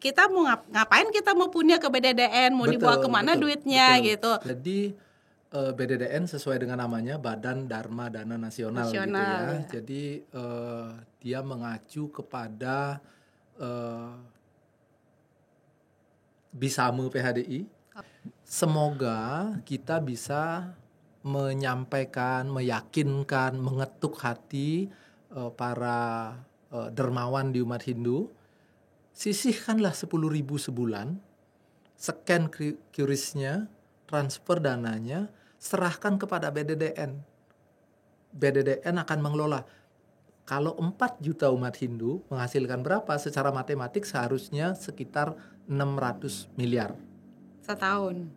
kita mau ngapain kita mau punya ke BDDN, mau dibawa kemana duitnya gitu. Jadi BDDN sesuai dengan namanya Badan Dharma Dana Nasional gitu ya. Jadi dia mengacu kepada Bisame PHDI. Semoga kita bisa menyampaikan, meyakinkan, mengetuk hati para dermawan di umat Hindu. Sisihkanlah 10.000 sebulan, scan QRIS-nya, transfer dananya, serahkan kepada BDDN. BDDN akan mengelola. Kalau 4 juta umat Hindu menghasilkan berapa? Secara matematik seharusnya sekitar 600 miliar. Setahun.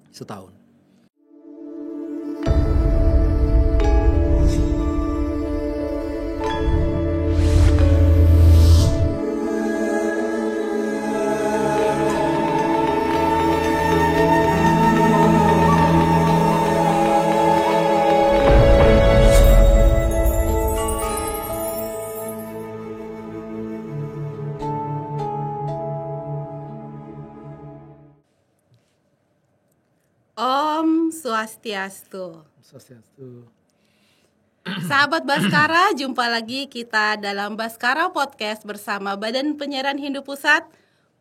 Om Swastiastu. Sahabat Bhaskara, jumpa lagi kita dalam Bhaskara Podcast bersama Badan Penyiaran Hindu Pusat,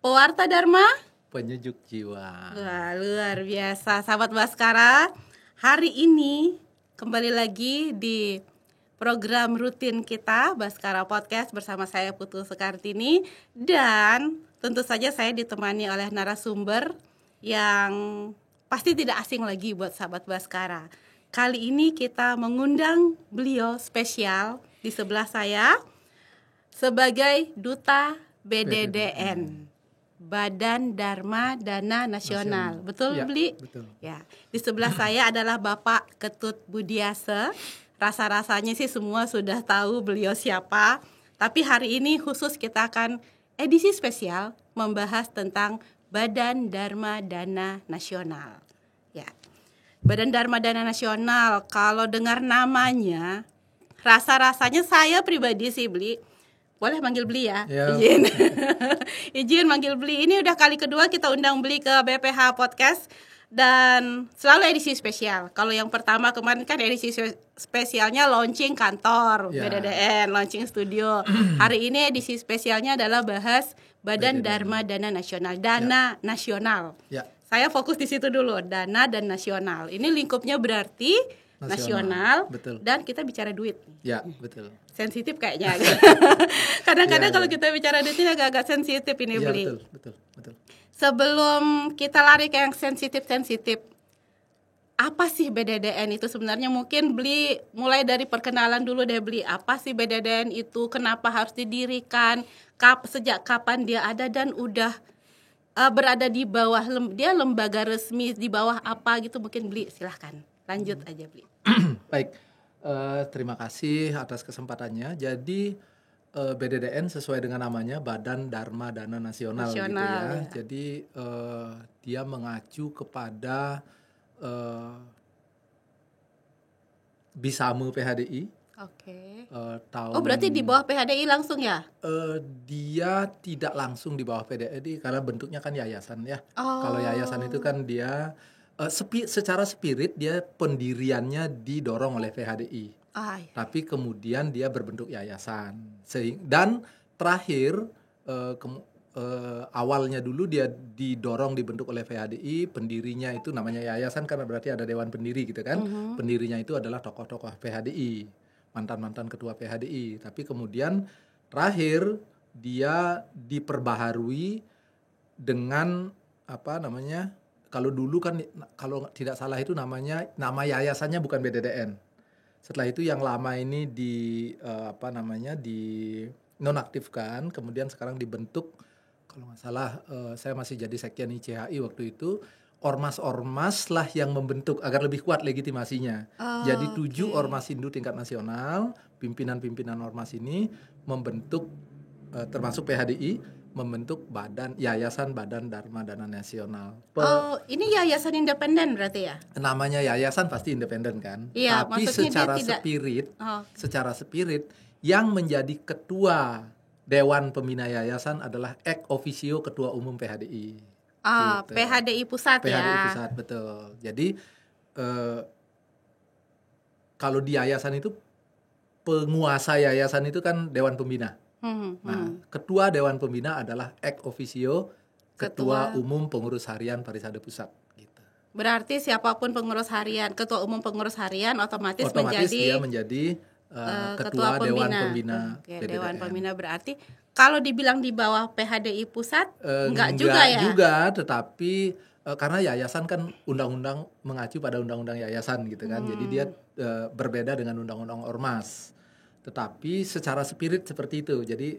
Pewarta Dharma, Penyejuk Jiwa. Wah, luar biasa sahabat Bhaskara. Hari ini kembali lagi di program rutin kita Bhaskara Podcast bersama saya Putu Sekartini. Dan tentu saja saya ditemani oleh narasumber yang pasti tidak asing lagi buat sahabat Bhaskara. Kali ini kita mengundang beliau spesial di sebelah saya sebagai Duta BDDN, Badan Dharma Dana Nasional. Betul, ya, Bli? Betul. Ya. Di sebelah saya adalah Bapak Ketut Budiase. Rasa-rasanya sih semua sudah tahu beliau siapa. Tapi hari ini khusus kita akan edisi spesial membahas tentang Badan Dharma Dana Nasional. Ya. Badan Dharma Dana Nasional, kalau dengar namanya, rasa-rasanya saya pribadi sih, Bli. Boleh manggil Bli ya? Izin. Izin manggil Bli. Ini udah kali kedua kita undang Bli ke BPH Podcast. Dan selalu edisi spesial. Kalau yang pertama kemarin kan edisi spesialnya launching kantor BDDN, launching studio. Hari ini edisi spesialnya adalah bahas Badan Dharma Dana Nasional, Dana Nasional. Saya fokus di situ dulu, Dana dan Nasional. Ini lingkupnya berarti nasional. Dan kita bicara duit. Ya, betul. Sensitif kayaknya. Kadang-kadang kalau kita bicara duit ini agak-agak sensitif ini, Bli. Betul. Sebelum kita lari ke yang sensitif, apa sih BDDN itu sebenarnya? Mungkin Bli mulai dari perkenalan dulu deh, Bli. Apa sih BDDN itu? Kenapa harus didirikan? Sejak kapan dia ada dan udah berada di bawah dia lembaga resmi di bawah apa gitu? Mungkin Bli silahkan lanjut aja, Bli. Baik, terima kasih atas kesempatannya. Jadi BDDN sesuai dengan namanya Badan Dharma Dana Nasional gitu ya. Jadi dia mengacu kepada Bisame PHDI. Oke. Berarti di bawah PHDI langsung ya? Dia tidak langsung di bawah PHDI karena bentuknya kan yayasan ya. Kalau yayasan itu kan dia secara spirit dia pendiriannya didorong oleh PHDI. Tapi kemudian dia berbentuk yayasan. Dan terakhir awalnya dulu dia didorong dibentuk oleh PHDI, pendirinya itu namanya yayasan karena berarti ada dewan pendiri gitu kan. Pendirinya itu adalah tokoh-tokoh PHDI, mantan-mantan ketua PHDI. Tapi kemudian terakhir dia diperbaharui dengan apa namanya? Kalau dulu kan kalau tidak salah itu nama yayasannya bukan BDDN. Setelah itu yang lama ini dinonaktifkan, kemudian sekarang dibentuk, kalau nggak salah saya masih jadi sekjen ICHI waktu itu, ormas-ormas lah yang membentuk agar lebih kuat legitimasinya. Jadi 7 ormas Hindu tingkat nasional, pimpinan-pimpinan ormas ini membentuk, termasuk PHDI, membentuk Yayasan Badan Dharma Dana Nasional. Ini yayasan independen berarti ya? Namanya yayasan pasti independen kan? Iya, tapi secara spirit yang menjadi ketua Dewan Pembina Yayasan adalah ex officio Ketua Umum PHDI. Gitu. PHDI Pusat ya. PHDI Pusat, betul. Jadi kalau di yayasan itu penguasa yayasan itu kan Dewan Pembina. Nah, Ketua Dewan Pembina adalah ex officio Ketua Umum Pengurus Harian Parisade Pusat. Gitu. Berarti siapapun pengurus harian, Ketua Umum Pengurus Harian otomatis dia menjadi Ketua Dewan Pembina. Dewan Pembina berarti kalau dibilang di bawah PHDI Pusat enggak juga ya? Juga, tetapi karena yayasan kan undang-undang mengacu pada undang-undang yayasan gitu kan. Jadi dia berbeda dengan undang-undang ormas. Tetapi secara spirit seperti itu. Jadi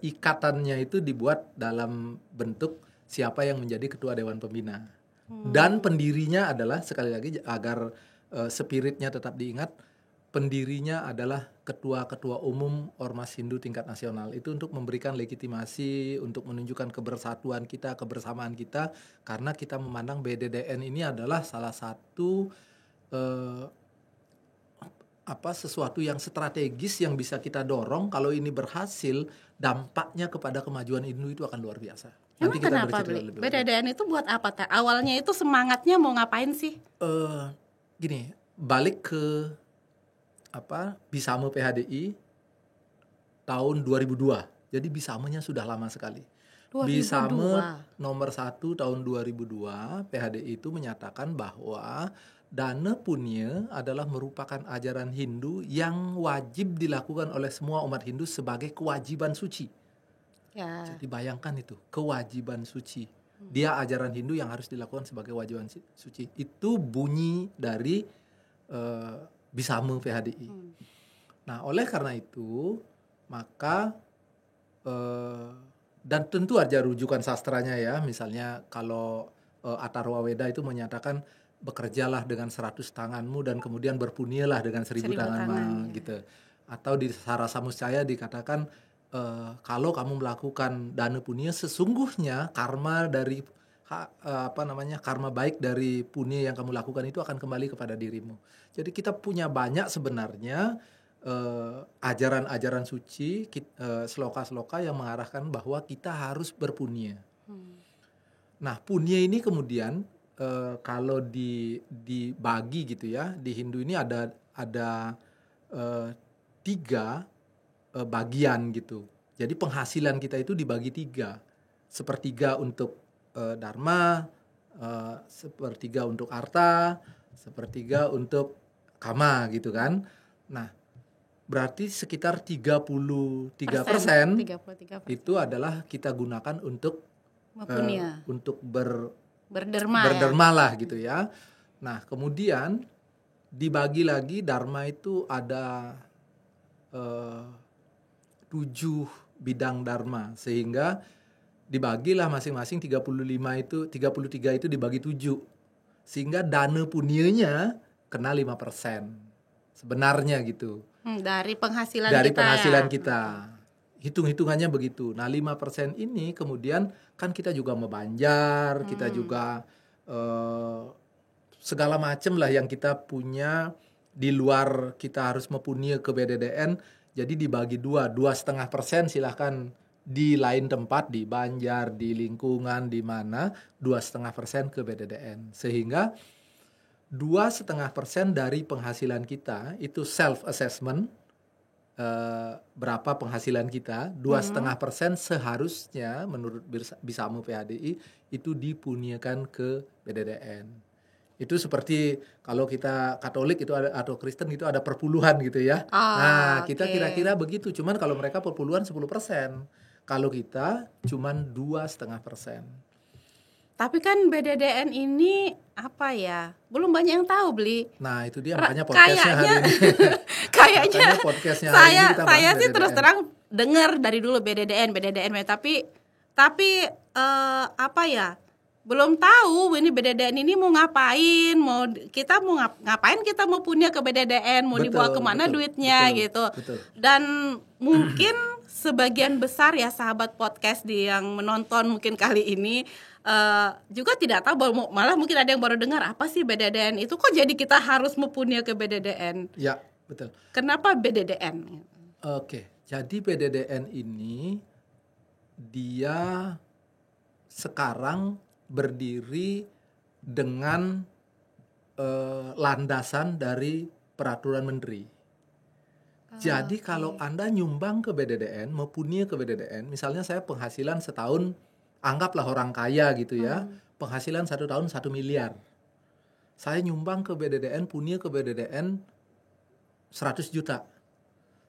ikatannya itu dibuat dalam bentuk siapa yang menjadi Ketua Dewan Pembina. Dan pendirinya adalah, sekali lagi agar spiritnya tetap diingat, pendirinya adalah ketua-ketua umum Ormas Hindu tingkat nasional. Itu untuk memberikan legitimasi, untuk menunjukkan kebersatuan kita, kebersamaan kita, karena kita memandang BDDN ini adalah salah satu sesuatu yang strategis yang bisa kita dorong. Kalau ini berhasil, dampaknya kepada kemajuan Hindu itu akan luar biasa. Emang kenapa BDDN itu buat apa? Awalnya itu semangatnya mau ngapain sih? Gini, balik ke Bisame PHDI tahun 2002. Jadi Bisamenya sudah lama sekali. 2002. Bisame nomor 1 tahun 2002, PHDI itu menyatakan bahwa dana punya adalah merupakan ajaran Hindu yang wajib dilakukan oleh semua umat Hindu sebagai kewajiban suci. Ya. Jadi bayangkan itu, kewajiban suci. Dia ajaran Hindu yang harus dilakukan sebagai kewajiban suci. Itu bunyi dari Bisame PHDI. Nah, oleh karena itu, maka dan tentu aja rujukan sastranya ya, misalnya kalau Atharva Weda itu menyatakan bekerjalah dengan 100 tanganmu dan kemudian berpunyalah dengan 1000 tanganmu gitu. Atau di Sarasamuscaya dikatakan kalau kamu melakukan dana punya, sesungguhnya karma dari karma baik dari punya yang kamu lakukan itu akan kembali kepada dirimu. Jadi kita punya banyak sebenarnya ajaran-ajaran suci, sloka-sloka yang mengarahkan bahwa kita harus berpunya. Nah, punya ini kemudian kalau dibagi gitu ya, di Hindu ini ada 3 bagian gitu. Jadi penghasilan kita itu dibagi 3. Sepertiga untuk dharma, sepertiga untuk arta, sepertiga untuk kama gitu kan. Nah, berarti sekitar 33% itu adalah kita gunakan untuk berderma lah gitu ya. Nah, kemudian dibagi lagi dharma itu ada 7 bidang dharma, sehingga dibagilah masing-masing 33 itu dibagi 7, sehingga dana punyanya kena 5% sebenarnya gitu. Dari penghasilan kita. Hitung-hitungannya begitu. Nah, 5% ini kemudian kan kita juga membanjar, kita juga segala macam lah yang kita punya di luar kita harus mempunyai ke BDDN. Jadi dibagi 2,5% silahkan di lain tempat, di Banjar, di lingkungan, di mana 2,5% ke BDDN. Sehingga 2,5% dari penghasilan kita itu self-assessment, berapa penghasilan kita, 2,5% seharusnya menurut Bisame PHDI itu dipunyakan ke BDDN. Itu seperti kalau kita Katolik itu ada, atau Kristen itu ada perpuluhan gitu ya. Kita kira-kira begitu. Cuman kalau mereka perpuluhan 10%. Kalau kita cuman 2,5%. Tapi kan BDDN ini apa ya? Belum banyak yang tahu, Bli. Nah, itu dia makanya podcastnya hari ini. Kayaknya podcastnya hari ini kita saya sih terus terang dengar dari dulu BDDN, tapi apa ya? Belum tahu ini BDDN ini mau ngapain, kita mau ngapain, kita mau punya ke BDDN, mau dibawa kemana duitnya gitu. Dan mungkin sebagian besar ya sahabat podcast yang menonton mungkin kali ini juga tidak tahu, malah mungkin ada yang baru dengar apa sih BDDN itu, kok jadi kita harus mempunyai ke BDDN. Ya, betul. Kenapa BDDN? Oke, jadi PDDN ini dia sekarang berdiri dengan landasan dari peraturan menteri. Jadi kalau Anda nyumbang ke BDDN, mau punya ke BDDN, misalnya saya penghasilan setahun, anggaplah orang kaya gitu ya, penghasilan 1 tahun 1 miliar. Saya nyumbang ke BDDN, punya ke BDDN 100 juta.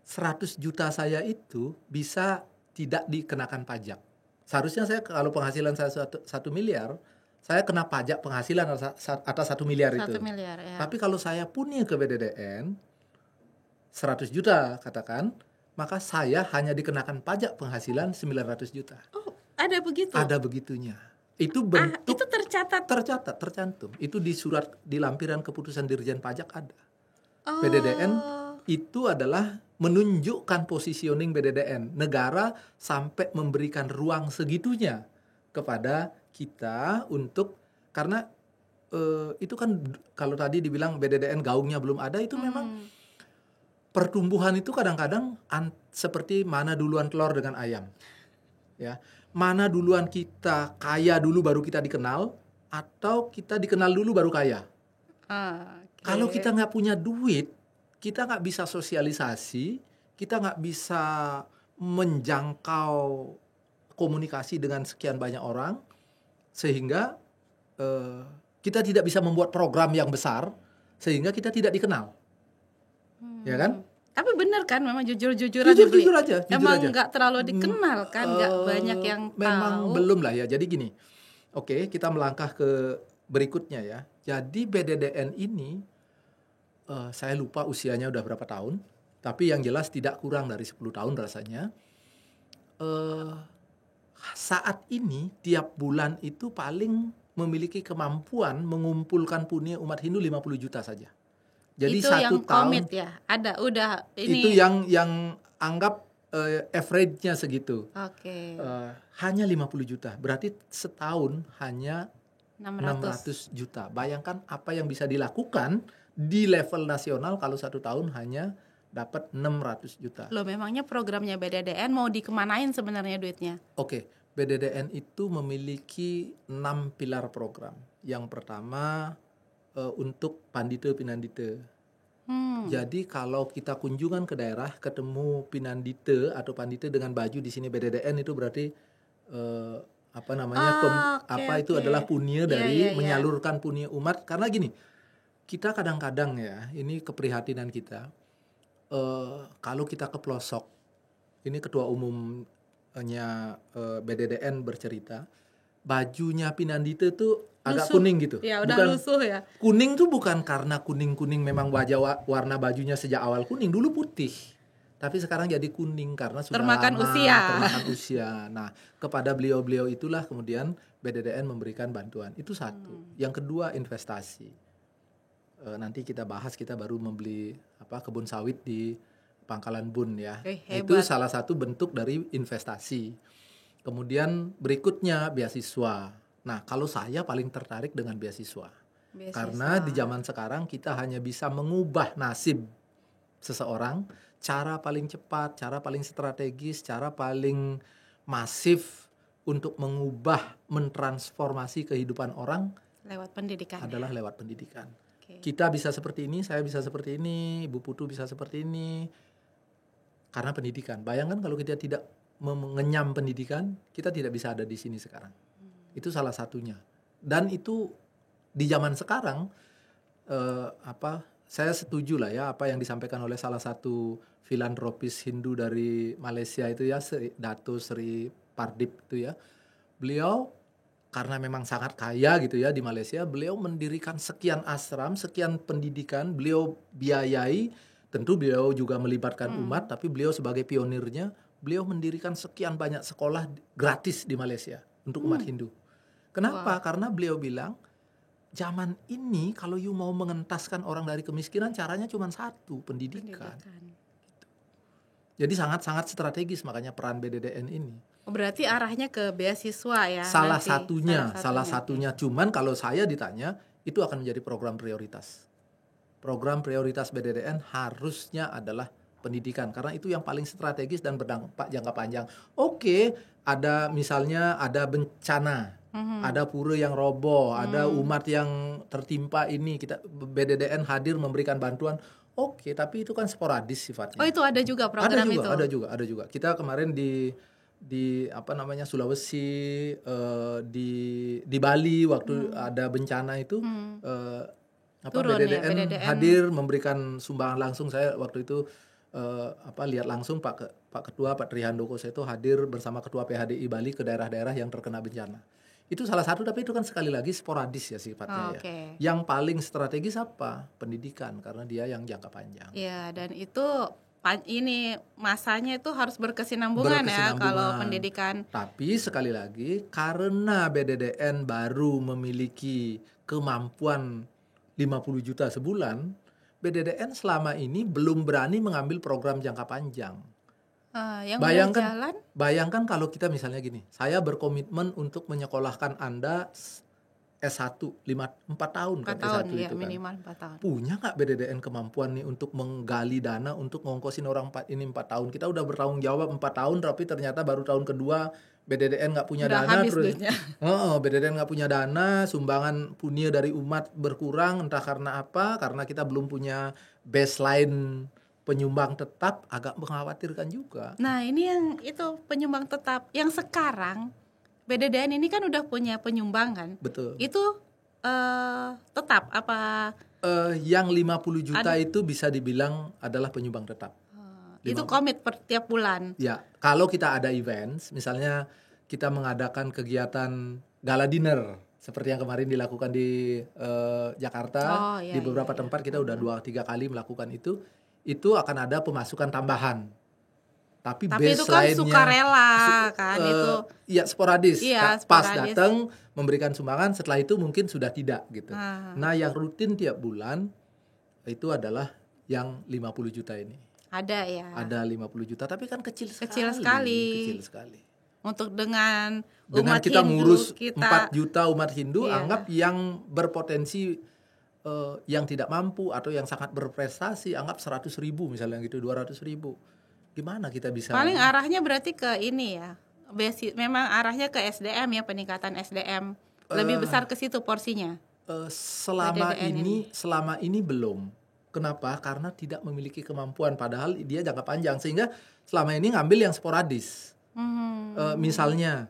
100 juta saya itu bisa tidak dikenakan pajak. Seharusnya saya kalau penghasilan saya 1 miliar, saya kena pajak penghasilan atas 1 miliar itu. 1 miliar ya. Tapi kalau saya punya ke BDDN 100 juta katakan, maka saya hanya dikenakan pajak penghasilan 900 juta. Oh, ada begitu? Ada begitunya. Itu bentuk itu tercatat, tercantum. Itu di surat, di lampiran keputusan Dirjen Pajak ada. BDDN itu adalah menunjukkan positioning BDDN. Negara sampai memberikan ruang segitunya kepada kita untuk, karena itu kan kalau tadi dibilang BDDN gaungnya belum ada, itu memang pertumbuhan itu kadang-kadang seperti mana duluan telur dengan ayam. Ya, mana duluan kita kaya dulu baru kita dikenal, atau kita dikenal dulu baru kaya. Kalau kita nggak punya duit, kita nggak bisa sosialisasi, kita nggak bisa menjangkau komunikasi dengan sekian banyak orang, sehingga kita tidak bisa membuat program yang besar, sehingga kita tidak dikenal. Ya kan? Tapi benar kan, memang jujur aja. Emang nggak terlalu dikenal kan, nggak banyak yang memang tahu. Belum lah ya. Jadi gini, oke, kita melangkah ke berikutnya ya. Jadi BDDN ini, saya lupa usianya udah berapa tahun, tapi yang jelas tidak kurang dari 10 tahun rasanya. Saat ini tiap bulan itu paling memiliki kemampuan mengumpulkan punya umat Hindu 50 juta saja. Jadi itu 1 yang tahun komit ya, ada udah ini. itu yang anggap average-nya segitu. Oke. Hanya 50 juta, berarti setahun hanya 600 juta. Bayangkan apa yang bisa dilakukan di level nasional kalau 1 tahun hanya dapat 600 juta. Loh, memangnya programnya BDDN mau dikemanain sebenarnya duitnya? Oke, BDDN itu memiliki 6 pilar program. Yang pertama untuk Pandita Pinandita. Jadi kalau kita kunjungan ke daerah ketemu Pinandita atau Pandita dengan baju di sini BDDN, itu berarti itu adalah punya dari menyalurkan punya umat. Karena gini, kita kadang-kadang ya, ini keprihatinan kita, kalau kita ke pelosok, ini ketua umumnya BDDN bercerita, bajunya Pinandita tuh agak lusuh, kuning gitu. Ya, udah lusuh ya. Kuning tuh bukan karena kuning-kuning memang warna bajunya sejak awal kuning, dulu putih. Tapi sekarang jadi kuning karena sudah termakan usia. Nah, kepada beliau-beliau itulah kemudian BDDN memberikan bantuan. Itu satu. Yang kedua, investasi. Nanti kita bahas, kita baru membeli kebun sawit di Pangkalan Bun ya. Itu salah satu bentuk dari investasi. Kemudian berikutnya beasiswa. Nah, kalau saya paling tertarik dengan beasiswa. Karena di zaman sekarang kita hanya bisa mengubah nasib seseorang, cara paling cepat, cara paling strategis, cara paling masif untuk mengubah, mentransformasi kehidupan orang lewat pendidikan. Adalah lewat pendidikan. Kita bisa seperti ini, saya bisa seperti ini, Ibu Putu bisa seperti ini, karena pendidikan. Bayangkan kalau kita tidak mengenyam pendidikan, kita tidak bisa ada di sini sekarang. Itu salah satunya. Dan itu di zaman sekarang, saya setuju lah ya apa yang disampaikan oleh salah satu filantropis Hindu dari Malaysia itu ya, Dato Sri Pardip itu ya. Beliau karena memang sangat kaya gitu ya di Malaysia, beliau mendirikan sekian ashram, sekian pendidikan, beliau biayai, tentu beliau juga melibatkan umat, tapi beliau sebagai pionirnya, beliau mendirikan sekian banyak sekolah gratis di Malaysia untuk umat Hindu. Kenapa? Karena beliau bilang, zaman ini kalau you mau mengentaskan orang dari kemiskinan, caranya cuma satu, pendidikan. Jadi sangat-sangat strategis makanya peran BDDN ini. Berarti arahnya ke beasiswa ya? Salah satunya. Cuman kalau saya ditanya, itu akan menjadi program prioritas. Program prioritas BDDN harusnya adalah pendidikan karena itu yang paling strategis dan berdampak jangka panjang. Oke, ada misalnya ada bencana, ada pura yang roboh, ada umat yang tertimpa ini, kita BDDN hadir memberikan bantuan. Oke, tapi itu kan sporadis sifatnya. Oh, itu ada juga program itu. Ada juga. Kita kemarin di apa namanya Sulawesi, di Bali waktu ada bencana itu BDDN hadir memberikan sumbangan langsung. Saya waktu itu lihat langsung Pak Ketua Pak Trihandoko itu hadir bersama Ketua PHDI Bali ke daerah-daerah yang terkena bencana. Itu salah satu, tapi itu kan sekali lagi sporadis ya sifatnya ya. Yang paling strategis apa? Pendidikan, karena dia yang jangka panjang. Ya, dan itu ini masanya itu harus berkesinambungan ya kalau pendidikan. Tapi sekali lagi karena BDDN baru memiliki kemampuan 50 juta sebulan, BDDN selama ini belum berani mengambil program jangka panjang. Yang bayangkan kalau kita misalnya gini, saya berkomitmen untuk menyekolahkan Anda S1 4 tahun kan S1 ya, itu kan. Minimal 4 tahun. Punya nggak BDDN kemampuan nih untuk menggali dana untuk ngongkosin orang 4 tahun? Kita udah bertanggung jawab 4 tahun, tapi ternyata baru tahun kedua BDDN nggak punya dana terus. BDDN nggak punya dana, sumbangan punya dari umat berkurang, entah karena apa, karena kita belum punya baseline penyumbang tetap, agak mengkhawatirkan juga. Nah, ini yang itu penyumbang tetap yang sekarang BDDN ini kan udah punya penyumbang kan? Betul. Itu tetap apa? Yang 50 juta itu bisa dibilang adalah penyumbang tetap. Itu komit per tiap bulan. Ya, kalau kita ada events, misalnya kita mengadakan kegiatan gala dinner seperti yang kemarin dilakukan di Jakarta, di beberapa tempat kita udah 2-3 kali melakukan itu akan ada pemasukan tambahan. Tapi itu kan sukarela kan itu. Ya sporadis. Pas datang memberikan sumbangan, setelah itu mungkin sudah tidak gitu. Nah, yang rutin tiap bulan itu adalah yang 50 juta ini. Ada ya. Ada 50 juta, tapi kan kecil sekali. Kecil sekali. Untuk dengan umat kita Hindu, ngurus 4 juta umat Hindu, anggap yang berpotensi yang tidak mampu atau yang sangat berprestasi, anggap 100.000 misalnya gitu, 200.000. Gimana kita bisa? Paling arahnya berarti ke ini ya. Memang arahnya ke SDM ya, peningkatan SDM. Lebih besar ke situ porsinya. Selama ini belum. Kenapa? Karena tidak memiliki kemampuan, padahal dia jangka panjang, sehingga selama ini ngambil yang sporadis. Misalnya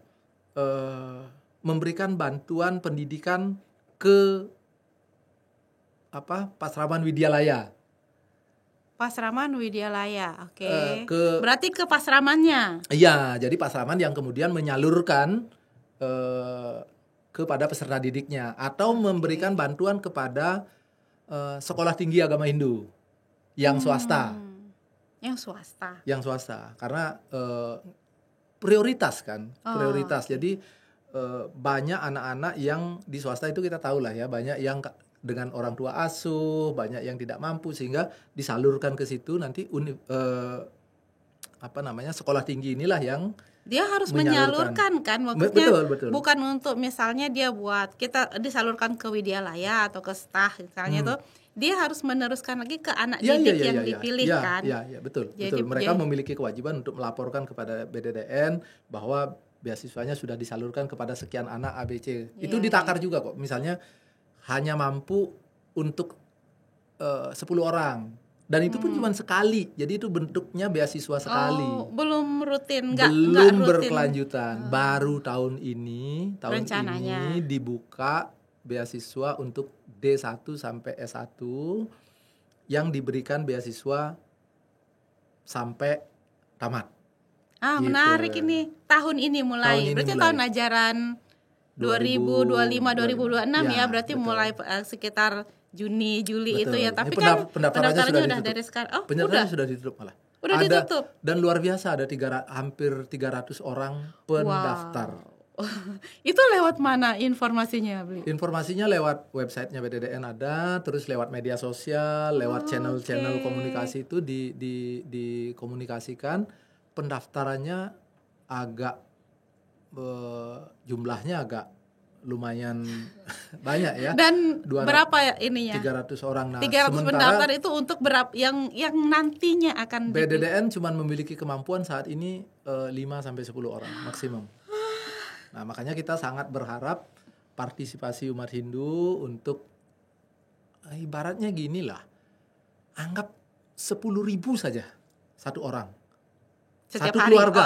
memberikan bantuan pendidikan ke Pasraman Widyalaya. Pasraman Widyalaya, oke. Berarti ke pasramannya? Iya, jadi pasraman yang kemudian menyalurkan kepada peserta didiknya, atau memberikan bantuan kepada sekolah tinggi agama Hindu yang swasta. Yang swasta, karena prioritas kan, prioritas. Jadi banyak anak-anak yang di swasta itu kita tahu lah ya, banyak yang dengan orang tua asuh, banyak yang tidak mampu, sehingga disalurkan ke situ. Nanti sekolah tinggi inilah yang dia harus menyalurkan kan, maksudnya betul. Bukan untuk misalnya dia buat kita disalurkan ke Widyalaya atau ke STAH misalnya tuh, dia harus meneruskan lagi ke anak didik yang dipilih kan. Iya, betul. Mereka memiliki kewajiban untuk melaporkan kepada BDDN bahwa beasiswanya sudah disalurkan kepada sekian anak ABC. Itu ditakar juga kok. Misalnya hanya mampu untuk 10 orang. Dan itu pun cuma sekali. Jadi itu bentuknya beasiswa sekali. Belum rutin, belum berkelanjutan. Baru tahun ini dibuka beasiswa untuk D1 sampai S1 yang diberikan beasiswa sampai tamat. Gitu. Menarik ini. Tahun ini mulai. Berarti tahun ajaran 2025-2026 ya, berarti betul. Mulai sekitar Juni, Juli betul. Itu ya. Tapi kan pendaftarannya udah dari sekarang. Pendaftarannya sudah ditutup malah. Udah ditutup. Dan luar biasa, ada hampir 300 orang pendaftar. Wow. Itu lewat mana informasinya, Bli? Informasinya lewat websitenya BDDN ada, terus lewat media sosial, lewat channel-channel komunikasi itu dikomunikasikan. Pendaftarannya agak jumlahnya agak lumayan banyak ya. Dan 200, berapa ya ininya? 300 orang. Nah, 300 pendaftar itu untuk berapa yang nantinya akan BDDN cuma memiliki kemampuan saat ini 5-10 orang maksimum. Nah, makanya kita sangat berharap partisipasi umat Hindu untuk ibaratnya gini lah. Anggap 10.000 saja satu orang. setiap Satu hari? keluarga.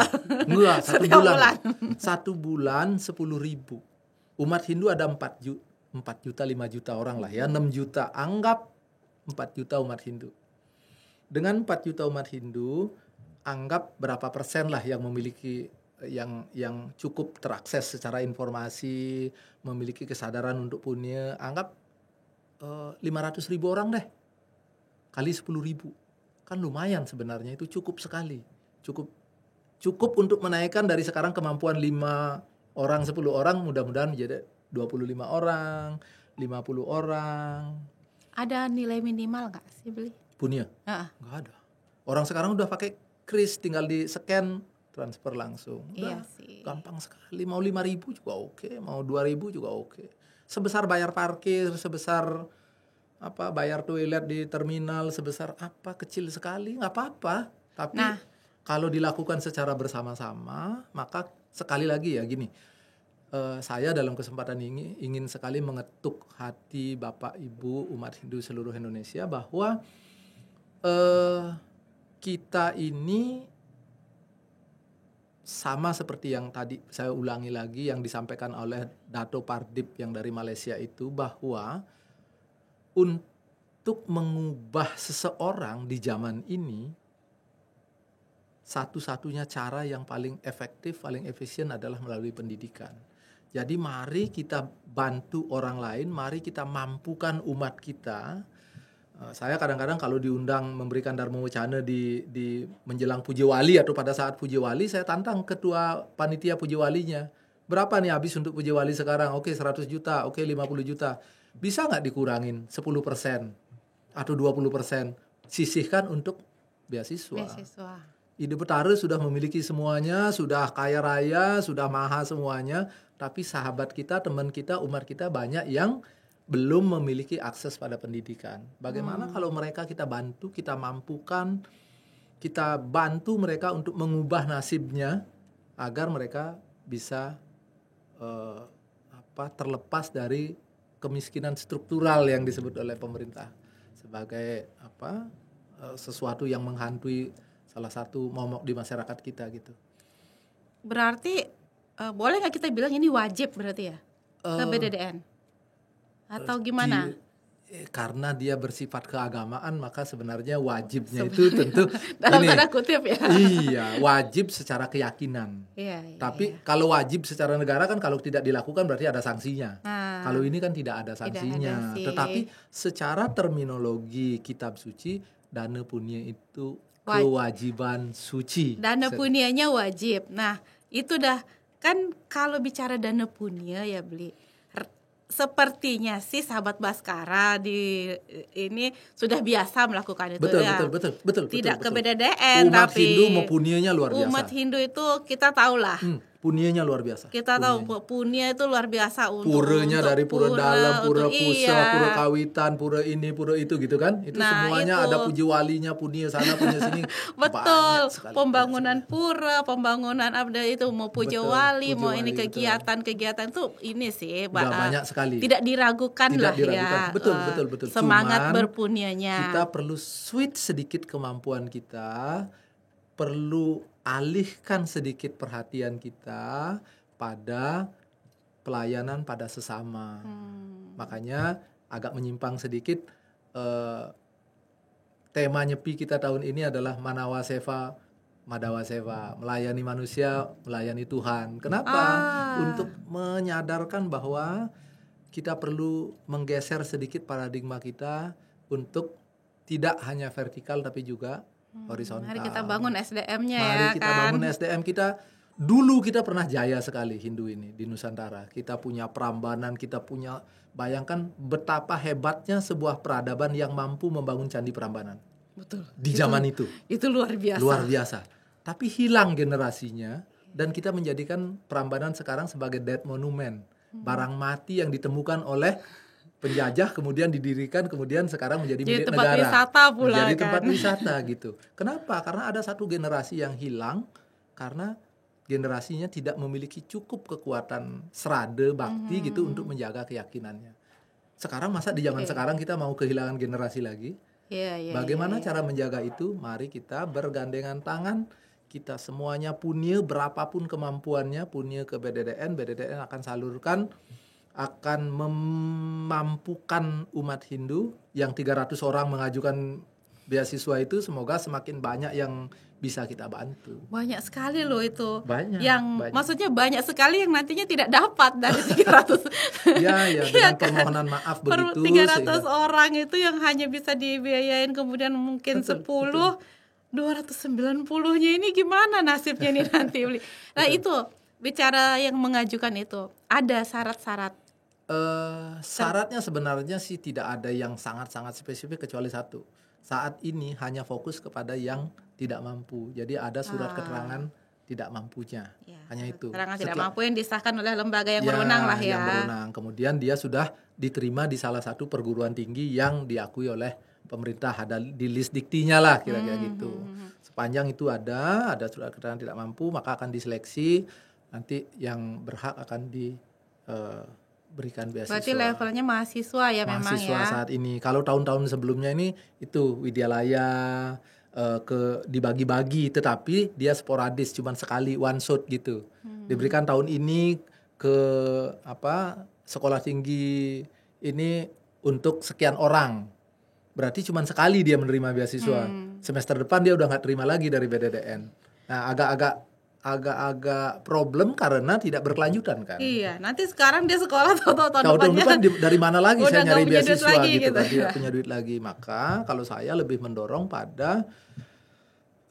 Enggak, satu Setiap bulan. Satu bulan 10.000. Umat Hindu ada 4 juta, 5 juta orang lah ya, 6 juta. Anggap 4 juta umat Hindu. Dengan 4 juta umat Hindu, anggap berapa persen lah yang memiliki yang cukup terakses secara informasi, memiliki kesadaran untuk punya, anggap 500.000 orang deh. Kali 10.000. Kan lumayan sebenarnya, itu cukup sekali. Cukup untuk menaikkan dari sekarang kemampuan 5 orang, 10 orang, mudah-mudahan menjadi 25 orang, 50 orang. Ada nilai minimal nggak sih beli? Punya? Nggak ada. Orang sekarang udah pakai kris, tinggal di scan, transfer langsung. Udah, iya sih. gampang sekali. Mau 5.000 juga oke, mau 2.000 juga oke. Sebesar bayar parkir, sebesar bayar toilet di terminal, sebesar apa, kecil sekali, nggak apa-apa. Tapi kalau dilakukan secara bersama-sama, maka sekali lagi ya gini, saya dalam kesempatan ini ingin sekali mengetuk hati Bapak Ibu umat Hindu seluruh Indonesia bahwa kita ini sama seperti yang tadi saya ulangi lagi yang disampaikan oleh Dato Pardip yang dari Malaysia itu, bahwa untuk mengubah seseorang di zaman ini, satu-satunya cara yang paling efektif, paling efisien adalah melalui pendidikan. Jadi mari kita bantu orang lain, mari kita mampukan umat kita. Saya kadang-kadang kalau diundang memberikan Dharma Wacana di menjelang Puja Wali atau pada saat Puja Wali, saya tantang ketua panitia Puja Walinya. Berapa nih habis untuk Puja Wali sekarang? Oke, 100 juta, oke 50 juta. Bisa nggak dikurangin 10% atau 20%? Sisihkan untuk beasiswa. Ide Betara sudah memiliki semuanya, sudah kaya raya, sudah maha semuanya. Tapi sahabat kita, teman kita, umat kita banyak yang belum memiliki akses pada pendidikan. Bagaimana kalau mereka kita bantu, kita mampukan, kita bantu mereka untuk mengubah nasibnya agar mereka bisa terlepas dari kemiskinan struktural yang disebut oleh pemerintah sebagai sesuatu yang menghantui salah satu momok di masyarakat kita gitu. Berarti boleh nggak kita bilang ini wajib berarti ya ke BDDN? Atau gimana? Karena dia bersifat keagamaan, maka sebenarnya wajibnya itu tentu dalam tanda kutip ya. Iya, wajib secara keyakinan. iya. Tapi kalau wajib secara negara kan kalau tidak dilakukan berarti ada sanksinya. Kalau ini kan tidak ada sanksinya. Tetapi secara terminologi kitab suci, dana punya itu kewajiban suci. Dana punyanya wajib. Nah, itu dah kan kalau bicara dana punya ya beli. Sepertinya sih sahabat Baskara di ini sudah biasa melakukan itu. Betul. Tidak ke BDDN, umat tapi Hindu mau punyanya luar biasa. Umat Hindu itu kita tahulah. Punyanya luar biasa. Kita tahu punya itu luar biasa untuk puranya dari pura dalam, pura pusat, pura kawitan, pura ini, pura itu gitu kan. Itu semuanya itu. Ada puji walinya, punya sana, punya sini. Betul. Pembangunan pura, pembangunan ada itu mau puja wali, mau ini kegiatan-kegiatan itu ini sih banyak sekali. Tidak diragukan lah ya. Betul. Semangat berpunyanya. Kita perlu switch sedikit kemampuan kita, perlu alihkan sedikit perhatian kita pada pelayanan pada sesama. Makanya agak menyimpang sedikit, tema nyepi kita tahun ini adalah Manawa Seva, Madawa Seva, melayani manusia, melayani Tuhan. Kenapa? Untuk menyadarkan bahwa kita perlu menggeser sedikit paradigma kita untuk tidak hanya vertikal tapi juga horizontal. Mari kita bangun SDM-nya Mari kita bangun SDM kita. Dulu kita pernah jaya sekali Hindu ini di Nusantara. Kita punya Prambanan, kita punya, bayangkan betapa hebatnya sebuah peradaban yang mampu membangun Candi Prambanan. Betul. Di zaman itu. Itu luar biasa. Luar biasa. Tapi hilang generasinya dan kita menjadikan Prambanan sekarang sebagai dead monument. barang mati yang ditemukan oleh penjajah kemudian didirikan kemudian sekarang menjadi Jadi milik tempat negara. wisata pula Menjadi kan. tempat wisata gitu. Kenapa? Karena ada satu generasi yang hilang karena generasinya tidak memiliki cukup kekuatan serada bakti gitu untuk menjaga keyakinannya. Sekarang masa di zaman sekarang kita mau kehilangan generasi lagi? Bagaimana cara menjaga itu? Mari kita bergandengan tangan. Kita semuanya punya berapapun kemampuannya, punya ke BDDN. BDDN akan salurkan, akan memampukan umat Hindu yang 300 orang mengajukan beasiswa itu, semoga semakin banyak yang bisa kita bantu. Banyak sekali loh itu. Banyak. Maksudnya banyak sekali yang nantinya tidak dapat dari 300. Ya, dengan permohonan maaf begitu. 300 orang itu yang hanya bisa dibiayain kemudian mungkin 10. 290-nya ini gimana nasibnya nih nanti? Nah itu, bicara yang mengajukan itu, ada syarat-syarat? Syaratnya sebenarnya sih tidak ada yang sangat-sangat spesifik kecuali satu. Saat ini hanya fokus kepada yang tidak mampu. Jadi ada surat keterangan tidak mampunya. Hanya itu. Keterangan tidak mampu yang disahkan oleh lembaga yang berwenang lah ya. Yang berwenang. Kemudian dia sudah diterima di salah satu perguruan tinggi yang diakui oleh pemerintah, ada di list diktinya lah kira-kira gitu. Sepanjang itu ada surat keterangan tidak mampu, maka akan diseleksi, nanti yang berhak akan diberikan beasiswa. Berarti levelnya mahasiswa ya memang ya. Mahasiswa saat ini. Kalau tahun-tahun sebelumnya ini itu Widyalaya dibagi-bagi, tetapi dia sporadis, cuma sekali one shot gitu. Diberikan tahun ini ke sekolah tinggi ini untuk sekian orang. Berarti cuma sekali dia menerima beasiswa. Semester depan dia udah nggak terima lagi dari BDDN. Nah, agak problem karena tidak berkelanjutan kan. Iya, nanti sekarang dia sekolah tahun depan dari mana lagi saya nyari beasiswa lagi, gitu kan. Tidak punya duit lagi. Maka kalau saya lebih mendorong pada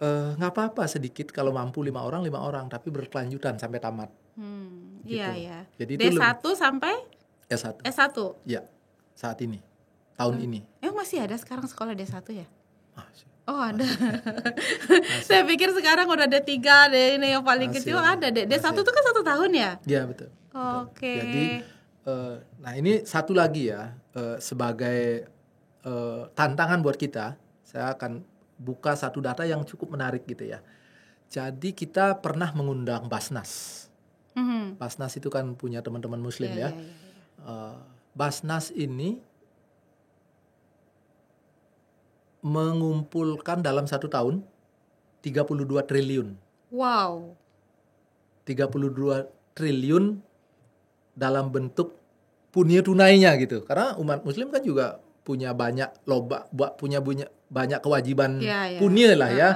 nggak apa-apa sedikit kalau mampu 5 orang tapi berkelanjutan sampai tamat. Gitu. Iya. Jadi D1 sampai S1. Iya, saat ini. Tahun ini. Masih ada sekarang sekolah D1 ya? Masih. Oh ada. Saya pikir sekarang udah D3 deh, ini yang paling kecil ada. D1 itu kan 1 tahun ya? Iya betul. Oke. Jadi nah ini satu lagi ya, sebagai tantangan buat kita, saya akan buka satu data yang cukup menarik gitu ya. Jadi kita pernah mengundang Basnas. Basnas itu kan punya teman-teman Muslim ya. Basnas ini mengumpulkan dalam 1 tahun 32 triliun. Wow. 32 triliun dalam bentuk punya tunainya gitu. Karena umat Muslim kan juga punya banyak punya banyak kewajiban punya lah ya.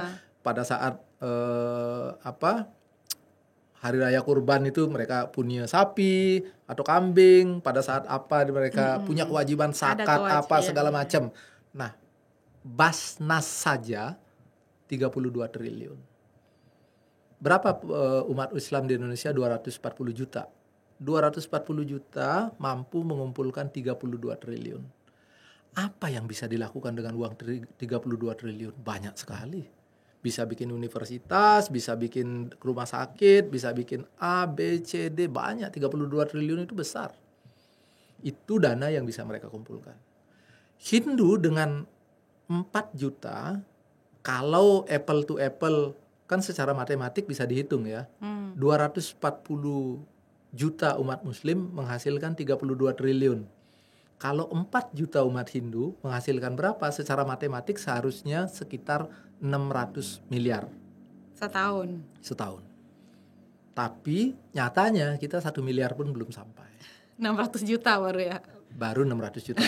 Pada saat Hari Raya Kurban itu mereka punya sapi atau kambing. Pada saat mereka punya kewajiban zakat segala macam. Nah, Basnas saja 32 triliun. Berapa umat Islam di Indonesia? 240 juta. 240 juta mampu mengumpulkan 32 triliun. Apa yang bisa dilakukan dengan uang 32 triliun? Banyak sekali. Bisa bikin universitas, bisa bikin rumah sakit, bisa bikin A, B, C, D. Banyak, 32 triliun itu besar. Itu dana yang bisa mereka kumpulkan. Hindu dengan 4 juta, kalau apple to apple, kan secara matematik bisa dihitung ya. 240 juta umat Muslim menghasilkan 32 triliun. Kalau 4 juta umat Hindu menghasilkan berapa? Secara matematik seharusnya sekitar 600 miliar. Setahun. Tapi nyatanya kita 1 miliar pun belum sampai. 600 juta baru ya? Baru 600 juta.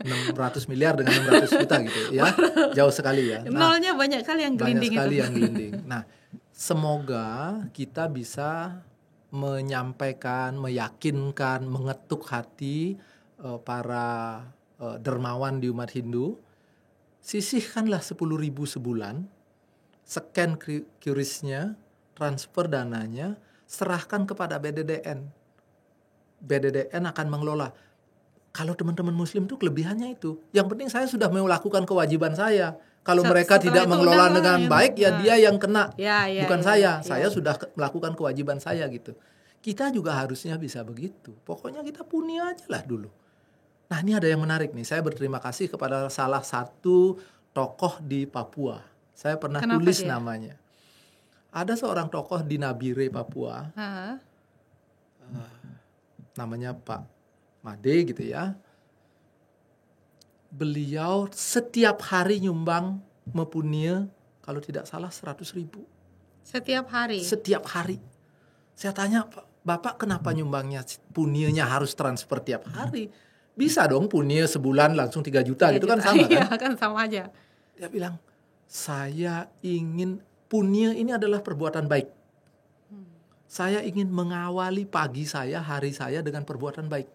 600 miliar dengan 600 juta gitu ya. Jauh sekali ya. Nolnya banyak kali yang gelinding itu. Banyak sekali yang gelinding. Nah, semoga kita bisa menyampaikan, meyakinkan, mengetuk hati para dermawan di umat Hindu. Sisihkanlah 10.000 sebulan, scan QRIS-nya, transfer dananya, serahkan kepada BDDN. BDDN akan mengelola. Kalau teman-teman Muslim itu kelebihannya itu. Yang penting saya sudah melakukan kewajiban saya. Kalau mereka tidak mengelola dengan baik, ya dia yang kena. Bukan saya. Saya sudah melakukan kewajiban saya gitu. Kita juga harusnya bisa begitu. Pokoknya kita punya aja lah dulu. Nah, ini ada yang menarik nih. Saya berterima kasih kepada salah satu tokoh di Papua. Saya pernah Kenapa tulis dia? namanya. Ada seorang tokoh di Nabire, Papua. Hah? Namanya Pak Made gitu ya. Beliau setiap hari nyumbang mempunyai, kalau tidak salah 100.000. Setiap hari. Setiap hari. Saya tanya, Bapak kenapa nyumbangnya punyanya harus transfer tiap hari? Bisa dong punya sebulan langsung 3 juta gitu kan sama kan? Iya, kan sama aja. Dia bilang, saya ingin punya ini adalah perbuatan baik. Saya ingin mengawali pagi saya, hari saya dengan perbuatan baik.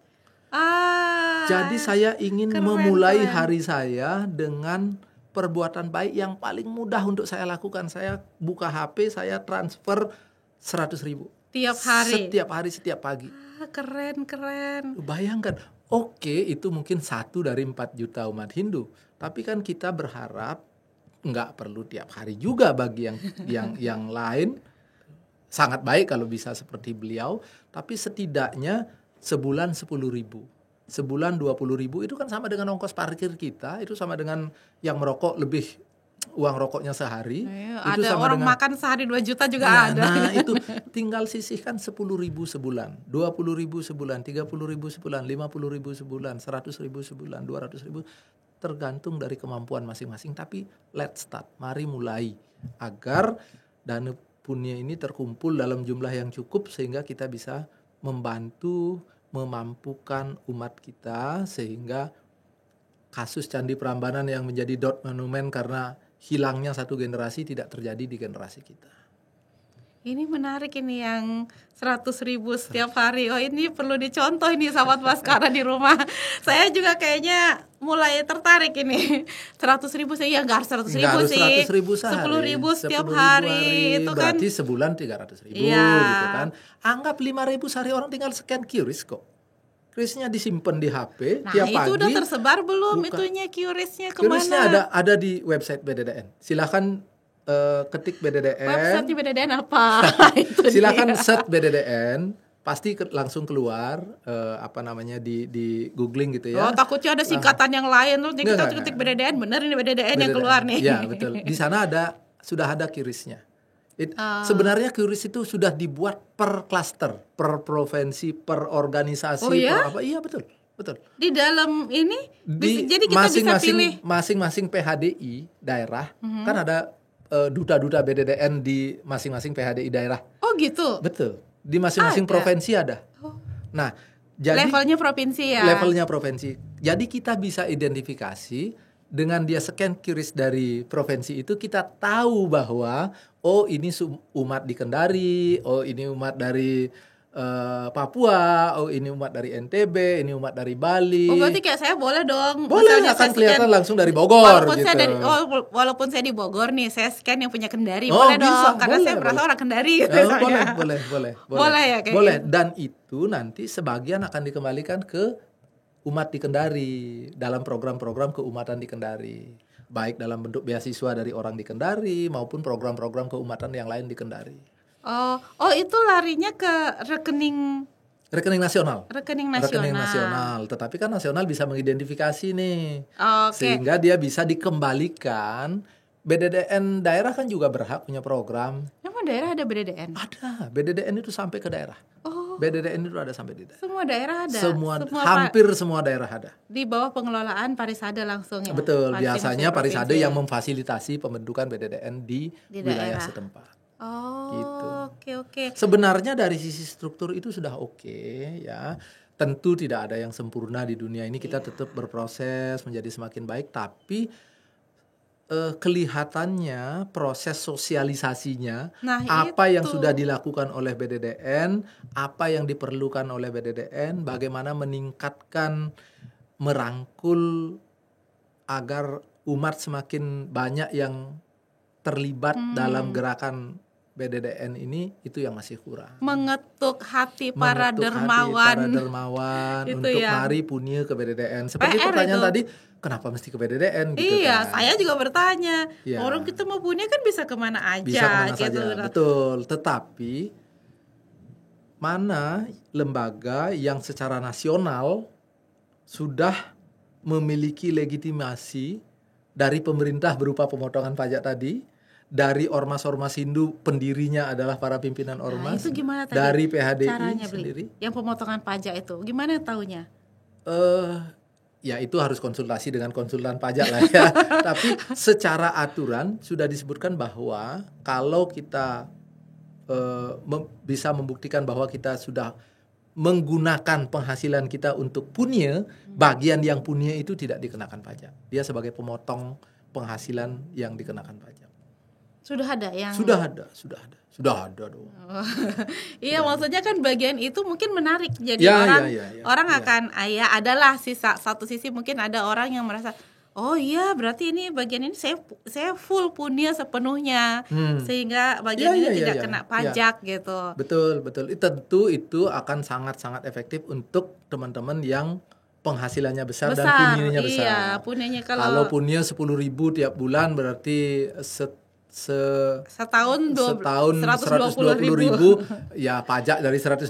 Jadi saya ingin memulai hari saya dengan perbuatan baik yang paling mudah untuk saya lakukan. Saya buka HP, saya transfer 100.000. Tiap hari? Setiap hari, setiap pagi. Keren. Bayangkan, oke, itu mungkin 1 dari 4 juta umat Hindu. Tapi kan kita berharap nggak perlu tiap hari juga bagi yang lain. Sangat baik kalau bisa seperti beliau. Tapi setidaknya sebulan 10.000. Sebulan 20.000 itu kan sama dengan ongkos parkir kita. Itu sama dengan yang merokok lebih uang rokoknya sehari. Itu ada sama orang dengan, makan sehari 2 juta juga ada. Nah itu tinggal sisihkan 10.000 sebulan, 20.000 sebulan, 30.000 sebulan, 50.000 sebulan, 100.000 sebulan, 200.000, tergantung dari kemampuan masing-masing. Tapi let's start, mari mulai agar dana punya ini terkumpul dalam jumlah yang cukup sehingga kita bisa membantu memampukan umat kita, sehingga kasus Candi Prambanan yang menjadi dot monumen karena hilangnya satu generasi tidak terjadi di generasi kita. Ini menarik ini yang 100.000 setiap hari. Oh, ini perlu dicontoh ini sahabat Baskara di rumah. Saya juga kayaknya mulai tertarik ini. 100.000 saya nggak harus 100.000 sih. 100.000 sehari. 10.000 setiap hari. Itu kan berarti sebulan 300.000 iya. gitu kan. Anggap 5.000 sehari, orang tinggal scan QRIS kok. QRIS-nya disimpan di HP nah, tiap pagi. Nah, itu udah tersebar belum itunya QRIS-nya kemana? QRIS-nya ada di website BDDN. Silakan ketik BDDN. Website BDDN apa? Itu silakan search BDDN, pasti langsung keluar di googling gitu ya. Oh, takutnya ada singkatan yang lain tuh. Kita ketik BDDN, bener ini BDDN yang keluar nih. Ya, betul. Di sana sudah ada QRIS-nya. Sebenarnya QRIS itu sudah dibuat per klaster, per provinsi, per organisasi, ya? per apa? Iya, betul. Di dalam ini jadi kita bisa pilih masing-masing PHDI daerah, kan ada duta-duta BDDN di masing-masing PHDI daerah. Oh gitu? Betul. Di masing-masing provinsi ada. Nah, jadi levelnya provinsi ya? Levelnya provinsi. Jadi kita bisa identifikasi dengan dia scan QRIS dari provinsi itu, kita tahu bahwa oh ini umat di Kendari, oh ini umat dari Papua, oh ini umat dari NTB, ini umat dari Bali. Oh berarti kayak saya boleh dong? Boleh, akan kelihatan langsung dari Bogor walaupun gitu. Walaupun saya di Bogor nih, saya scan yang punya Kendari, boleh bisa, dong? Karena boleh, saya merasa orang Kendari gitu. Boleh. Boleh ya kayaknya? Boleh, dan itu nanti sebagian akan dikembalikan ke umat di Kendari dalam program-program keumatan di Kendari. Baik dalam bentuk beasiswa dari orang di Kendari maupun program-program keumatan yang lain di Kendari. Oh itu larinya ke rekening nasional. Rekening nasional. Tetapi kan nasional bisa mengidentifikasi nih. Okay. Sehingga dia bisa dikembalikan. BDDN daerah kan juga berhak punya program. Emang daerah ada BDDN? Ada. BDDN itu sampai ke daerah. BDDN itu ada sampai di daerah. Semua daerah ada? Hampir semua daerah ada. Di bawah pengelolaan Parisade langsung ya? Betul. Biasanya Parisade yang memfasilitasi pembentukan BDDN di wilayah setempat. Gitu. Oke. Sebenarnya dari sisi struktur itu sudah oke ya. Tentu tidak ada yang sempurna di dunia ini. Kita tetap berproses menjadi semakin baik. Tapi kelihatannya proses sosialisasinya, apa yang sudah dilakukan oleh BDDN, apa yang diperlukan oleh BDDN, bagaimana meningkatkan, merangkul agar umat semakin banyak yang terlibat dalam gerakan BDDN ini, itu yang masih kurang. Mengetuk hati para dermawan untuk ya. Mari punya ke BDDN. Seperti PR pertanyaan itu. Tadi, kenapa mesti ke BDDN? Gitu iya, kan? Saya juga bertanya. Ya. Orang kita mau punya kan bisa kemana aja. Bisa kemana saja, betul. Tetapi mana lembaga yang secara nasional sudah memiliki legitimasi dari pemerintah berupa pemotongan pajak tadi, dari ormas-ormas Hindu pendirinya adalah para pimpinan ormas, itu gimana tadi dari PHDI caranya, sendiri. Yang pemotongan pajak itu gimana taunya? Ya itu harus konsultasi dengan konsultan pajak lah ya. Tapi secara aturan sudah disebutkan bahwa kalau kita bisa membuktikan bahwa kita sudah menggunakan penghasilan kita untuk punya, bagian yang punya itu tidak dikenakan pajak. Dia sebagai pemotong penghasilan yang dikenakan pajak. Sudah ada yang Sudah ada dong. Iya, maksudnya kan bagian itu mungkin menarik. Jadi orang akan ya adalah satu sisi mungkin ada orang yang merasa oh iya berarti ini bagian ini saya full punya sepenuhnya sehingga bagian ini tidak kena pajak gitu. Betul. Tentu itu akan sangat-sangat efektif untuk teman-teman yang penghasilannya besar dan punyanya besar. Iya, punyanya kalau punya 10.000 tiap bulan berarti setahun 120.000 ya pajak dari 120.000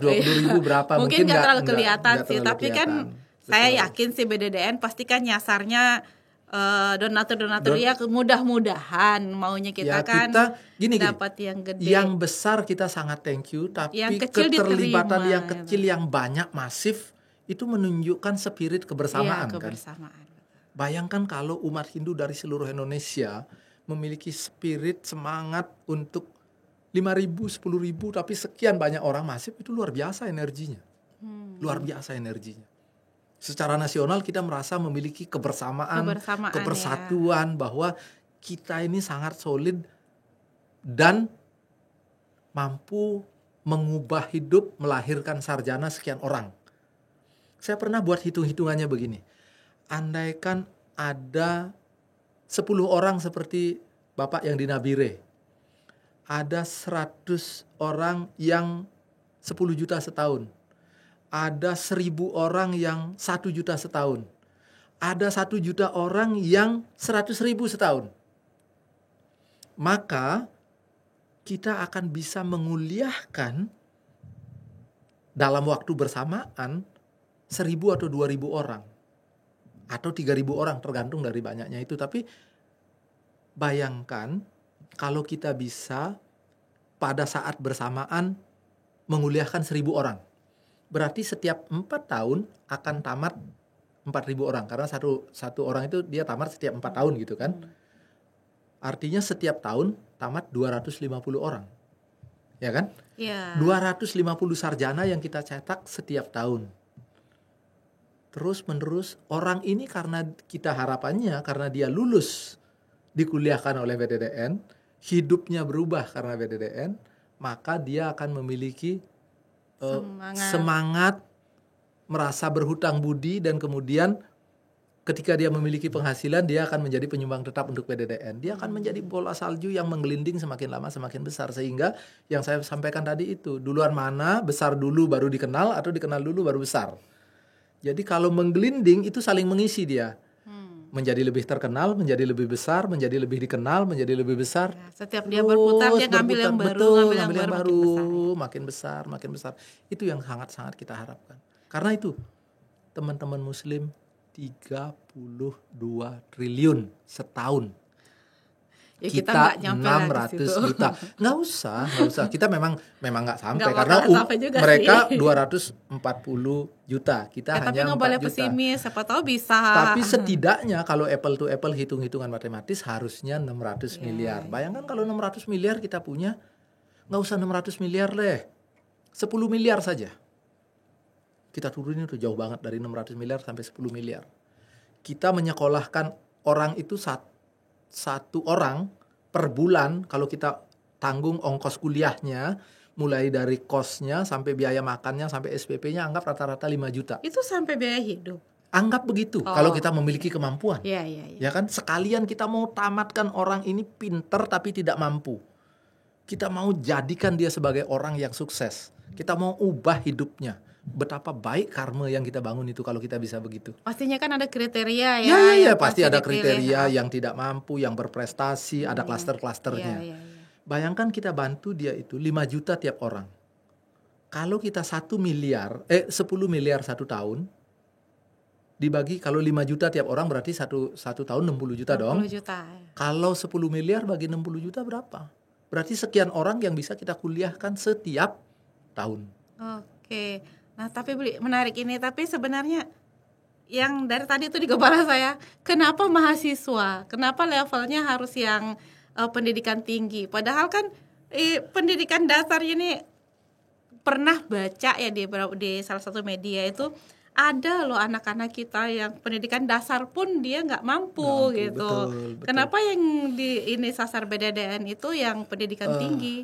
berapa mungkin nggak terlalu kelihatan sih, tapi kan saya yakin sih BDDN pasti kan nyasarnya donatur ya mudah-mudahan maunya kita dapat yang gede. Yang besar kita sangat thank you, tapi yang keterlibatan yang kecil yang banyak masif itu menunjukkan spirit kebersamaan. Kan. Bayangkan kalau umat Hindu dari seluruh Indonesia memiliki spirit semangat untuk 5.000, 10.000 tapi sekian banyak orang masif, itu luar biasa energinya. Luar biasa energinya. Secara nasional kita merasa memiliki kebersamaan kepersatuan bahwa kita ini sangat solid dan mampu mengubah hidup, melahirkan sarjana sekian orang. Saya pernah buat hitung-hitungannya begini. Andaikan ada 10 orang seperti Bapak yang di Nabire, ada 100 orang yang 10 juta setahun. Ada 1.000 orang yang 1 juta setahun. Ada 1 juta orang yang 100.000 setahun. Maka kita akan bisa menguliahkan dalam waktu bersamaan 1.000 atau 2.000 orang. Atau 3.000 orang tergantung dari banyaknya itu. Tapi bayangkan kalau kita bisa pada saat bersamaan menguliahkan 1.000 orang. Berarti setiap 4 tahun akan tamat 4.000 orang. Karena satu orang itu dia tamat setiap 4 tahun gitu kan. Artinya setiap tahun tamat 250 orang. Ya kan? Yeah. 250 sarjana yang kita cetak setiap tahun. Terus menerus orang ini karena kita harapannya karena dia lulus dikuliahkan oleh BDDN, hidupnya berubah karena BDDN, maka dia akan memiliki semangat, merasa berhutang budi, dan kemudian ketika dia memiliki penghasilan dia akan menjadi penyumbang tetap untuk BDDN. Dia akan menjadi bola salju yang menggelinding semakin lama semakin besar. Sehingga yang saya sampaikan tadi itu, duluan mana, besar dulu baru dikenal atau dikenal dulu baru besar. Jadi kalau menggelinding itu saling mengisi dia. Menjadi lebih terkenal, menjadi lebih besar, menjadi lebih dikenal, menjadi lebih besar. Ya, setiap dia berputar dia ngambil yang baru, ngambil yang baru, makin besar. Itu yang sangat-sangat kita harapkan. Karena itu teman-teman muslim 32 triliun setahun. Ya, kita 600 juta. Nggak usah. Kita memang nggak sampai karena mereka 240 juta. Kita hanya 4 juta. Tapi nggak boleh pesimis, siapa tahu bisa. Tapi setidaknya kalau apple to apple hitung-hitungan matematis harusnya 600 miliar. Bayangkan kalau 600 miliar kita punya, nggak usah 600 miliar deh. 10 miliar saja. Kita turunin tuh jauh banget dari 600 miliar sampai 10 miliar. Kita menyekolahkan orang itu satu orang per bulan, kalau kita tanggung ongkos kuliahnya, mulai dari kosnya sampai biaya makannya sampai SPP-nya, anggap rata-rata 5 juta. Itu sampai biaya hidup? Anggap begitu, kalau kita memiliki kemampuan. Iya. Ya kan, sekalian kita mau tamatkan orang ini pinter tapi tidak mampu. Kita mau jadikan dia sebagai orang yang sukses. Kita mau ubah hidupnya. Betapa baik karma yang kita bangun itu kalau kita bisa begitu. Pastinya kan ada kriteria ya. Ya, pasti ada kriteria yang tidak mampu, yang berprestasi, ada klaster-klasternya. Bayangkan kita bantu dia itu 5 juta tiap orang. Kalau kita 10 miliar satu tahun, dibagi kalau 5 juta tiap orang berarti satu tahun 60 juta dong. 60 juta. Kalau 10 miliar bagi 60 juta berapa? Berarti sekian orang yang bisa kita kuliahkan setiap tahun. Oke. Nah, tapi menarik ini. Tapi sebenarnya yang dari tadi itu di kepala saya, kenapa mahasiswa? Kenapa levelnya harus yang pendidikan tinggi? Padahal kan pendidikan dasar ini pernah baca ya di salah satu media itu ada loh anak-anak kita yang pendidikan dasar pun dia nggak mampu gitu. Betul. Kenapa yang ini sasar BDDN itu yang pendidikan tinggi?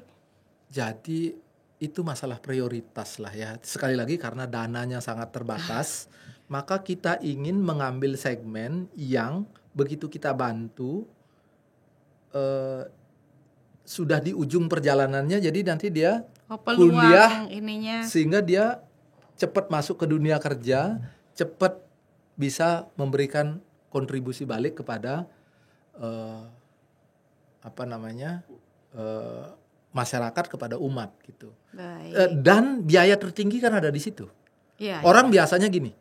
Jadi itu masalah prioritas lah ya. Sekali lagi karena dananya sangat terbatas, maka kita ingin mengambil segmen yang begitu kita bantu sudah di ujung perjalanannya, jadi nanti dia kuliah ininya, sehingga dia cepat masuk ke dunia kerja, cepat bisa memberikan kontribusi balik kepada masyarakat, kepada umat gitu. Dan biaya tertinggi kan ada di situ. Orang biasanya gini,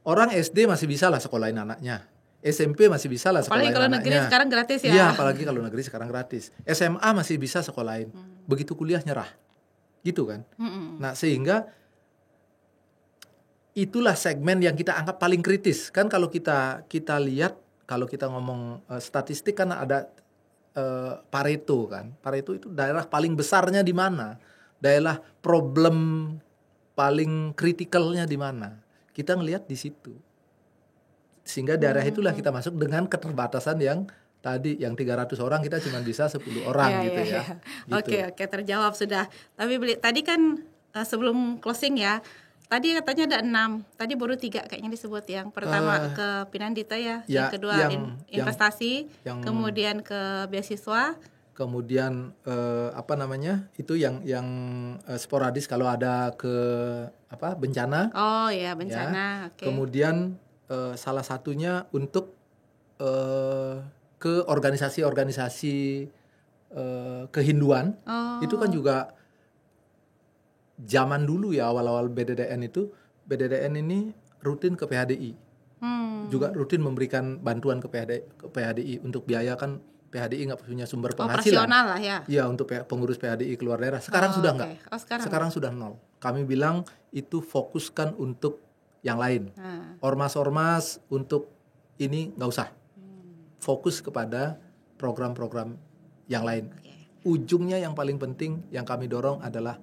orang SD masih bisa lah sekolahin anaknya, SMP masih bisa lah sekolahin anaknya. Apalagi kalau negeri sekarang gratis ya. Iya, apalagi kalau negeri sekarang gratis. SMA masih bisa sekolahin, begitu kuliah nyerah, gitu kan. Nah sehingga itulah segmen yang kita anggap paling kritis. Kan kalau kita lihat, kalau kita ngomong statistik kan ada Pareto kan. Pareto itu daerah paling besarnya di mana? Daerah problem paling kritikalnya di mana? Kita ngelihat di situ. Sehingga daerah itulah kita masuk dengan keterbatasan yang tadi, yang 300 orang kita cuma bisa 10 orang gitu ya. Gitu. Oke, terjawab sudah. Tapi tadi kan sebelum closing ya, tadi katanya ada 6, tadi baru 3 kayaknya disebut. Yang pertama ke Pinandita ya, yang kedua investasi, kemudian ke beasiswa, kemudian itu yang sporadis kalau ada ke bencana. Oh ya, bencana. Ya. Okay. Kemudian salah satunya untuk ke organisasi-organisasi kehinduan. Itu kan juga zaman dulu ya, awal-awal BDDN ini rutin ke PHDI. Juga rutin memberikan bantuan ke PHDI untuk biaya, kan PHDI nggak punya sumber penghasilan. Operasional lah ya. Iya, untuk pengurus PHDI keluar daerah. Sekarang sudah nggak. Sekarang sudah 0. Kami bilang itu fokuskan untuk yang lain. Ormas-ormas untuk ini nggak usah. Fokus kepada program-program yang lain. Ujungnya yang paling penting yang kami dorong adalah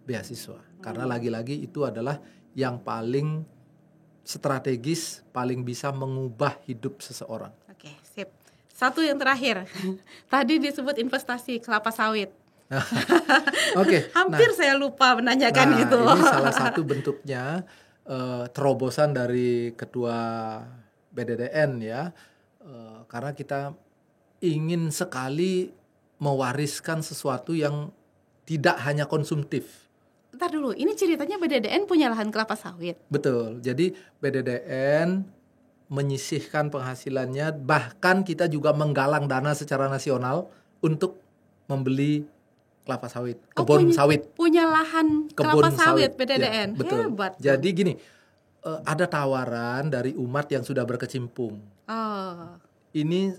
beasiswa, karena lagi-lagi itu adalah yang paling strategis, paling bisa mengubah hidup seseorang. Oke, sip. Satu yang terakhir, tadi disebut investasi kelapa sawit. Oke. Hampir saya lupa menanyakan itu. Ini salah satu bentuknya terobosan dari ketua BDDN ya, karena kita ingin sekali mewariskan sesuatu yang tidak hanya konsumtif. Bentar dulu, ini ceritanya BDDN punya lahan kelapa sawit. Betul, jadi BDDN menyisihkan penghasilannya, bahkan kita juga menggalang dana secara nasional untuk membeli kelapa sawit, kebun sawit. Punya lahan kelapa sawit BDDN, ya, betul. Hebat. Jadi gini, ada tawaran dari umat yang sudah berkecimpung. Ini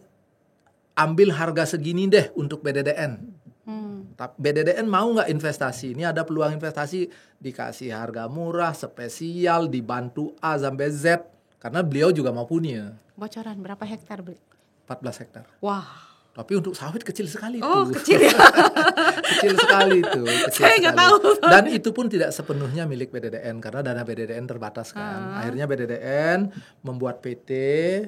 ambil harga segini deh untuk BDDN. BDDN mau nggak investasi? Ini ada peluang investasi, dikasih harga murah, spesial, dibantu A sampai Z, karena beliau juga mau punya. Bocoran berapa hektar beli? 14 hektar. Wah. Tapi untuk sawit kecil sekali itu. Oh, kecil ya. Kecil sekali itu. Saya nggak tahu. Dan itu pun tidak sepenuhnya milik BDDN karena dana BDDN terbatas kan. Akhirnya BDDN membuat PT,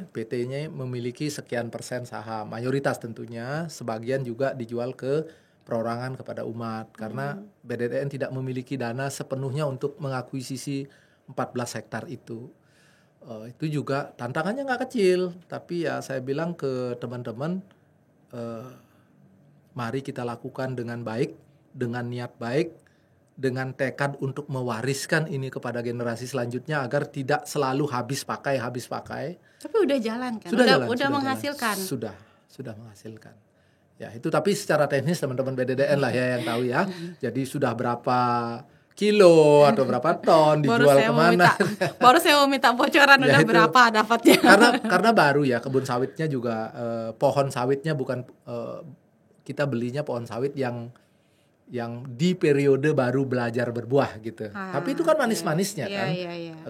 PT-nya memiliki sekian persen saham, mayoritas tentunya, sebagian juga dijual ke perorangan kepada umat karena BDDN tidak memiliki dana sepenuhnya untuk mengakuisisi 14 hektar itu. Itu juga tantangannya nggak kecil, tapi ya saya bilang ke teman-teman, mari kita lakukan dengan baik, dengan niat baik, dengan tekad untuk mewariskan ini kepada generasi selanjutnya agar tidak selalu habis pakai. Tapi udah jalan kan? Sudah menghasilkan. Sudah menghasilkan. Ya itu, tapi secara teknis teman-teman BDDN lah ya yang tahu ya. Jadi sudah berapa kilo atau berapa ton dijual kemana. Baru saya mau minta bocoran Ya udah itu. berapa dapatnya. Karena baru ya, kebun sawitnya juga pohon sawitnya bukan kita belinya pohon sawit yang di periode baru belajar berbuah gitu. Tapi itu kan manis-manisnya kan.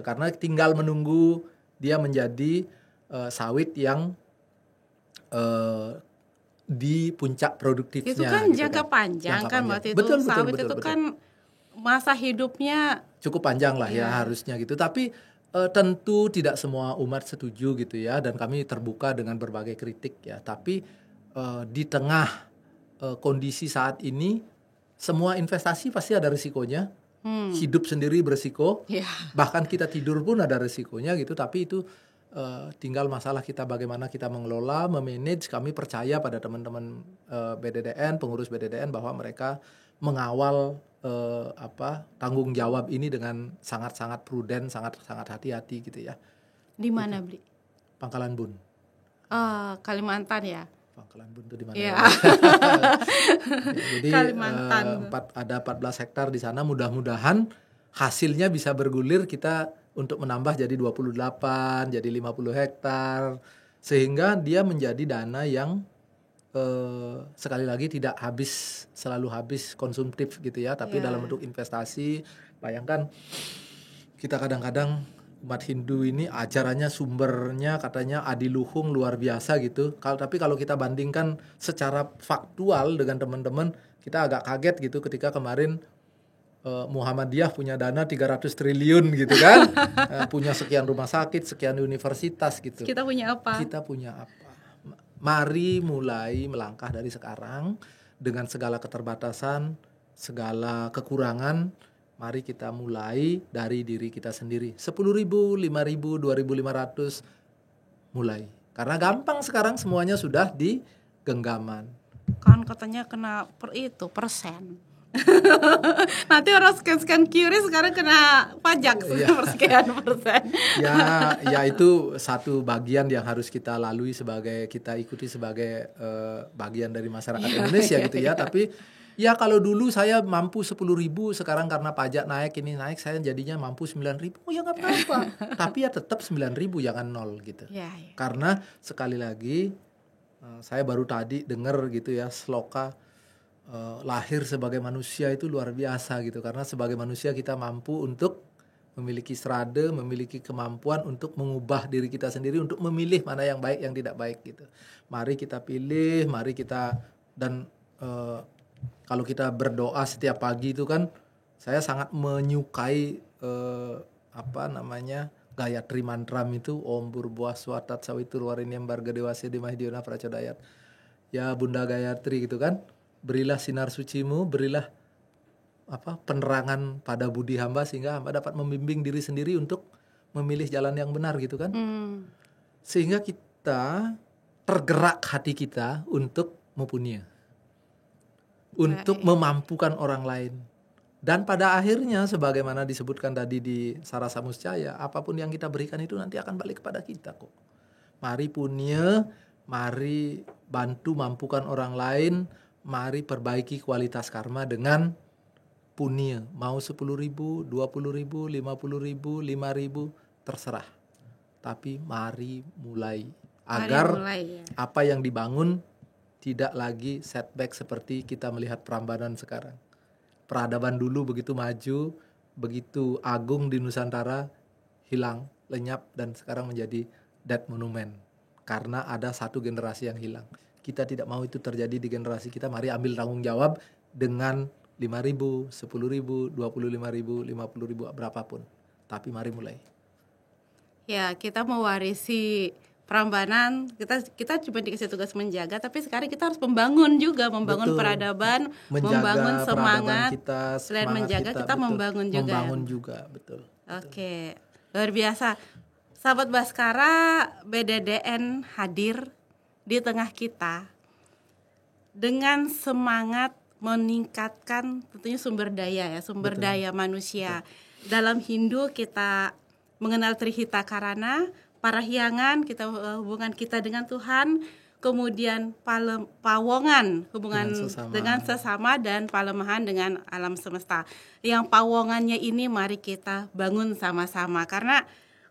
Karena tinggal menunggu dia menjadi sawit yang di puncak produktifnya. Itu kan gitu jangka panjang kan waktu itu. Betul, sawit betul, itu kan masa hidupnya cukup panjang lah ya harusnya gitu. Tapi tentu tidak semua umat setuju gitu ya, dan kami terbuka dengan berbagai kritik ya. Tapi di tengah kondisi saat ini, semua investasi pasti ada risikonya. Hidup sendiri berisiko, bahkan kita tidur pun ada risikonya gitu. Tapi itu tinggal masalah kita bagaimana kita mengelola, memanage. Kami percaya pada teman-teman BDDN, pengurus BDDN, bahwa mereka mengawal tanggung jawab ini dengan sangat-sangat prudent, sangat-sangat hati-hati gitu ya. Di mana beli? Pangkalan Bun. Kalimantan ya. Pangkalan Bun itu di mana? Ya. Jadi ada 14 hektar di sana. Mudah-mudahan hasilnya bisa bergulir, kita untuk menambah jadi 28, jadi 50 hektar, sehingga dia menjadi dana yang sekali lagi tidak selalu habis konsumtif gitu ya, tapi dalam bentuk investasi. Bayangkan kita kadang-kadang umat Hindu ini ajarannya sumbernya katanya adiluhung luar biasa gitu. Tapi kalau kita bandingkan secara faktual dengan teman-teman, kita agak kaget gitu ketika kemarin Muhammadiyah punya dana 300 triliun gitu kan. Punya sekian rumah sakit, sekian universitas gitu. Kita punya apa? Mari mulai melangkah dari sekarang dengan segala keterbatasan, segala kekurangan. Mari kita mulai dari diri kita sendiri. 10.000, 5.000, 2.500 mulai. Karena gampang sekarang, semuanya sudah di genggaman. Kan katanya kena persen. Nanti orang scan QRIS sekarang kena pajak sekian persen. Ya itu satu bagian yang harus kita lalui kita ikuti sebagai bagian dari masyarakat Indonesia gitu ya. Tapi ya kalau dulu saya mampu 10.000, sekarang karena pajak naik saya jadinya mampu 9.000. Oh ya nggak apa-apa. Tapi ya tetap 9.000, jangan 0 gitu. Karena sekali lagi saya baru tadi dengar gitu ya sloka. Lahir sebagai manusia itu luar biasa gitu, karena sebagai manusia kita mampu untuk memiliki serada, memiliki kemampuan untuk mengubah diri kita sendiri, untuk memilih mana yang baik, yang tidak baik gitu. Mari kita pilih, dan kalau kita berdoa setiap pagi itu kan, saya sangat menyukai Gayatri Mantram itu, Om Burbuah Swatat Sawitur Warinyam Barga Dewasya Dimahdiona Pracodayat. Ya Bunda Gayatri gitu kan. Berilah sinar sucimu, berilah penerangan pada budi hamba, sehingga hamba dapat membimbing diri sendiri untuk memilih jalan yang benar gitu kan. Sehingga kita tergerak hati kita untuk mempunyai, untuk memampukan orang lain. Dan pada akhirnya sebagaimana disebutkan tadi di Sarasa Muscaya, apapun yang kita berikan itu nanti akan balik kepada kita kok. Mari punya, mari bantu mampukan orang lain. Mari perbaiki kualitas karma dengan punya. Mau 10.000, 20.000, 50.000, 5.000, terserah. Tapi mari mulai. Agar apa yang dibangun tidak lagi setback seperti kita melihat Prambanan sekarang. Peradaban dulu begitu maju, begitu agung di Nusantara, hilang, lenyap, dan sekarang menjadi dead monument. Karena ada satu generasi yang hilang. Kita tidak mau itu terjadi di generasi kita. Mari ambil tanggung jawab dengan 5.000, 10.000, 25.000, 50.000, berapapun. Tapi mari mulai. Ya, kita mewarisi Prambanan. Kita cuma dikasih tugas menjaga, tapi sekarang kita harus membangun juga, membangun peradaban, membangun semangat. Selain menjaga, kita membangun juga. Membangun juga, betul. Oke, luar biasa. Sahabat Baskara, BDDN hadir di tengah kita dengan semangat meningkatkan tentunya sumber daya manusia. Dalam Hindu kita mengenal Trihita Karana, Parahyangan, kita hubungan kita dengan Tuhan, kemudian pawongan hubungan Dengan sesama. dengan sesama dan palemahan dengan alam semesta. Yang pawongannya ini mari kita bangun sama-sama, karena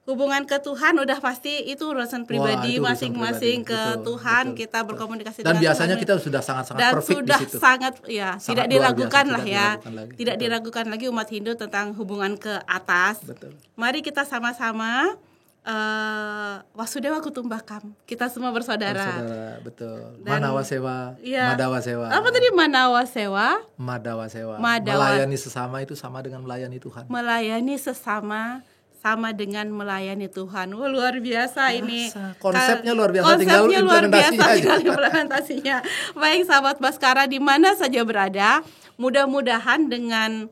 hubungan ke Tuhan udah pasti itu urusan pribadi itu urusan masing-masing pribadi. ke Betul, Tuhan, betul, kita betul. berkomunikasi Dan dengan biasanya Tuhan. kita sudah sangat-sangat Dan perfect sudah di situ. sangat ya Sangat tidak luar diragukan biasa, lah tidak ya. diragukan lagi. Tidak Betul. diragukan lagi umat Hindu tentang hubungan ke atas. Betul. Mari kita sama-sama Wasudewa Kutumbakam. Kita semua bersaudara. Bersaudara, betul. Dan- Manawasewa, Iya. Madawasewa. Apa tadi Manawasewa? Madawasewa. Madawa- Melayani sesama itu sama dengan melayani Tuhan. Melayani sesama sama dengan melayani Tuhan. Wah, luar biasa ini. Konsepnya luar biasa, tinggal Konsepnya luar biasa, implementasinya aja. tinggal implementasinya. Baik sahabat Baskara di mana saja berada, mudah-mudahan dengan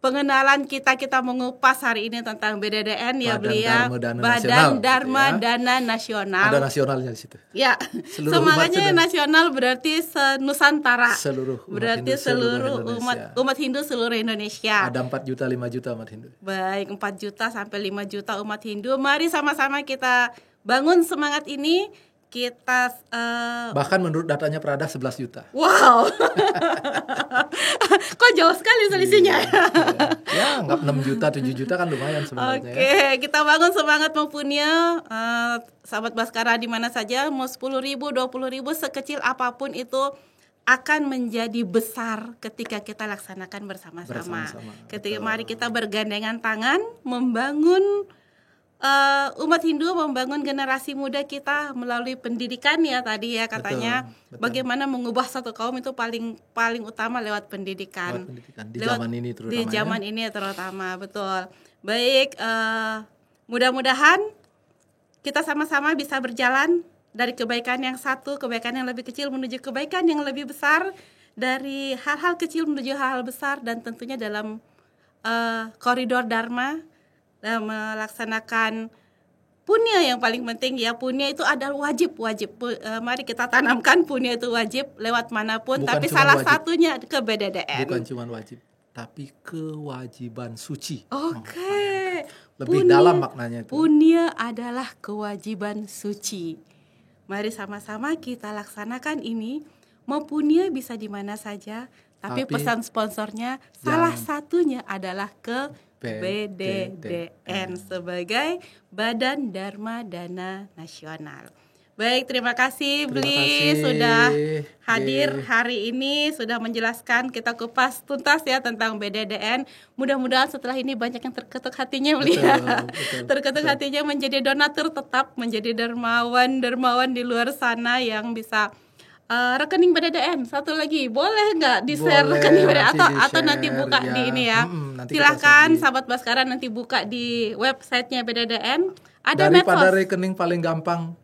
pengenalan kita mengupas hari ini tentang BDDN ya Badan beliau Dharma Dana Badan Nasional, Dharma ya. Dana Nasional. Ada nasionalnya di situ. Ya, Seluruh semangatnya umat sudah- nasional berarti senusantara. Seluruh umat Berarti Hindu seluruh Indonesia. umat Hindu seluruh Indonesia. Ada 4 juta, 5 juta umat Hindu. Baik, 4 juta sampai 5 juta umat Hindu. Mari sama-sama kita bangun semangat ini. Kita Bahkan menurut datanya Prada 11 juta. wow. Kok jauh sekali selisihnya. Ya, anggap 6 juta, 7 juta kan lumayan sebenarnya. Oke, kita bangun semangat mempunyai sahabat Baskara di mana saja, mau 10.000, 20.000, sekecil apapun itu akan menjadi besar ketika kita laksanakan bersama-sama. Ketika betul. mari kita bergandengan tangan membangun umat Hindu, membangun generasi muda kita melalui pendidikan ya tadi ya katanya. Betul. Bagaimana mengubah satu kaum itu paling utama lewat pendidikan. Lewat pendidikan. Di zaman ini terutama. Di zaman ini terutama, betul. Baik, mudah-mudahan kita sama-sama bisa berjalan dari kebaikan yang satu, kebaikan yang lebih kecil menuju kebaikan yang lebih besar, dari hal-hal kecil menuju hal-hal besar, dan tentunya dalam koridor Dharma dan melaksanakan punya yang paling penting ya. Punya itu adalah wajib. Mari kita tanamkan punya itu wajib lewat manapun. Bukan tapi cuma salah wajib. satunya ke BDDN. Bukan cuma wajib, tapi kewajiban suci. Oke. Lebih dalam maknanya itu. Punya adalah kewajiban suci. Mari sama-sama kita laksanakan ini. Mau punya bisa di mana saja, tapi pesan sponsornya salah satunya adalah ke BDDN sebagai Badan Dharma Dana Nasional. Baik, terima kasih Bli sudah hadir hari ini, sudah menjelaskan, kita kupas tuntas ya tentang BDDN. Mudah-mudahan setelah ini banyak yang terketuk hatinya Bli ya. Terketuk hatinya menjadi donatur tetap, menjadi dermawan di luar sana yang bisa rekening BDDN. Satu lagi, boleh nggak di-share rekening BDDN atau nanti buka ya. Di ini ya. Silahkan sahabat Baskara nanti buka di websitenya BDDN. Ada daripada medsos. rekening paling gampang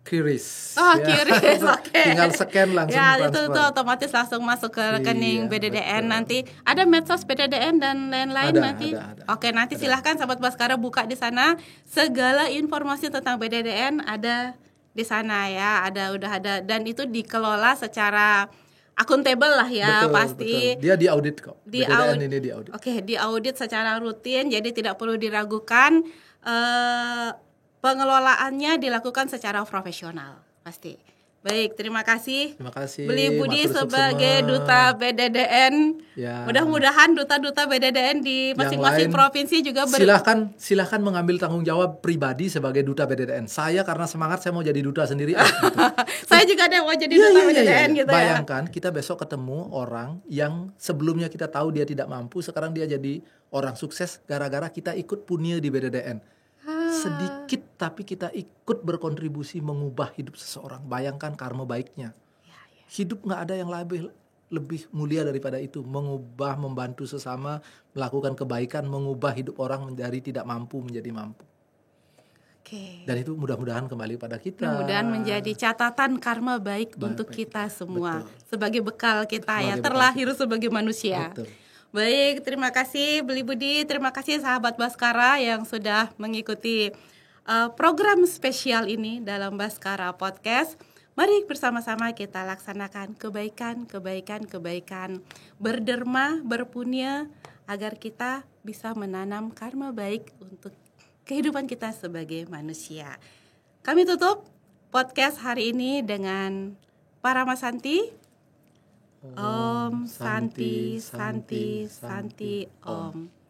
QRIS. Oh, QRIS, oke. Tinggal scan langsung ya, transfer. itu otomatis langsung masuk ke rekening BDDN. Betul. Nanti ada medsos BDDN dan lain-lain nanti. Ada. Oke, nanti silahkan sahabat Baskara buka di sana. Segala informasi tentang BDDN ada di sana ya, udah ada, dan itu dikelola secara akuntabel lah ya. Betul, pasti. Betul. Dia diaudit kok. BDDN ini diaudit. Oke, diaudit secara rutin, jadi tidak perlu diragukan. Pengelolaannya dilakukan secara profesional pasti. Baik, terima kasih. Terima kasih. Beli Budi sebagai duta BDDN. Ya. Mudah-mudahan duta-duta BDDN di masing-masing provinsi juga silahkan mengambil tanggung jawab pribadi sebagai duta BDDN. Saya karena semangat saya mau jadi duta sendiri. Gitu. Saya juga ada mau jadi duta BDDN gitu ya. Bayangkan kita besok ketemu orang yang sebelumnya kita tahu dia tidak mampu, sekarang dia jadi orang sukses gara-gara kita ikut punya di BDDN. Sedikit tapi kita ikut berkontribusi mengubah hidup seseorang. Bayangkan karma baiknya. Hidup nggak ada yang lebih mulia daripada itu. Mengubah, membantu sesama, melakukan kebaikan, mengubah hidup orang dari tidak mampu menjadi mampu. Dan itu mudah-mudahan kembali pada kita. Mudah-mudahan menjadi catatan karma baik untuk kita semua. Betul. Sebagai bekal kita terlahir sebagai manusia. Betul. Baik, terima kasih Beli Budi, terima kasih sahabat Baskara yang sudah mengikuti program spesial ini dalam Baskara Podcast. Mari bersama-sama kita laksanakan kebaikan, berderma, berpunya, agar kita bisa menanam karma baik untuk kehidupan kita sebagai manusia. Kami tutup podcast hari ini dengan Parama Santi. Om Santi Santi Santi Om.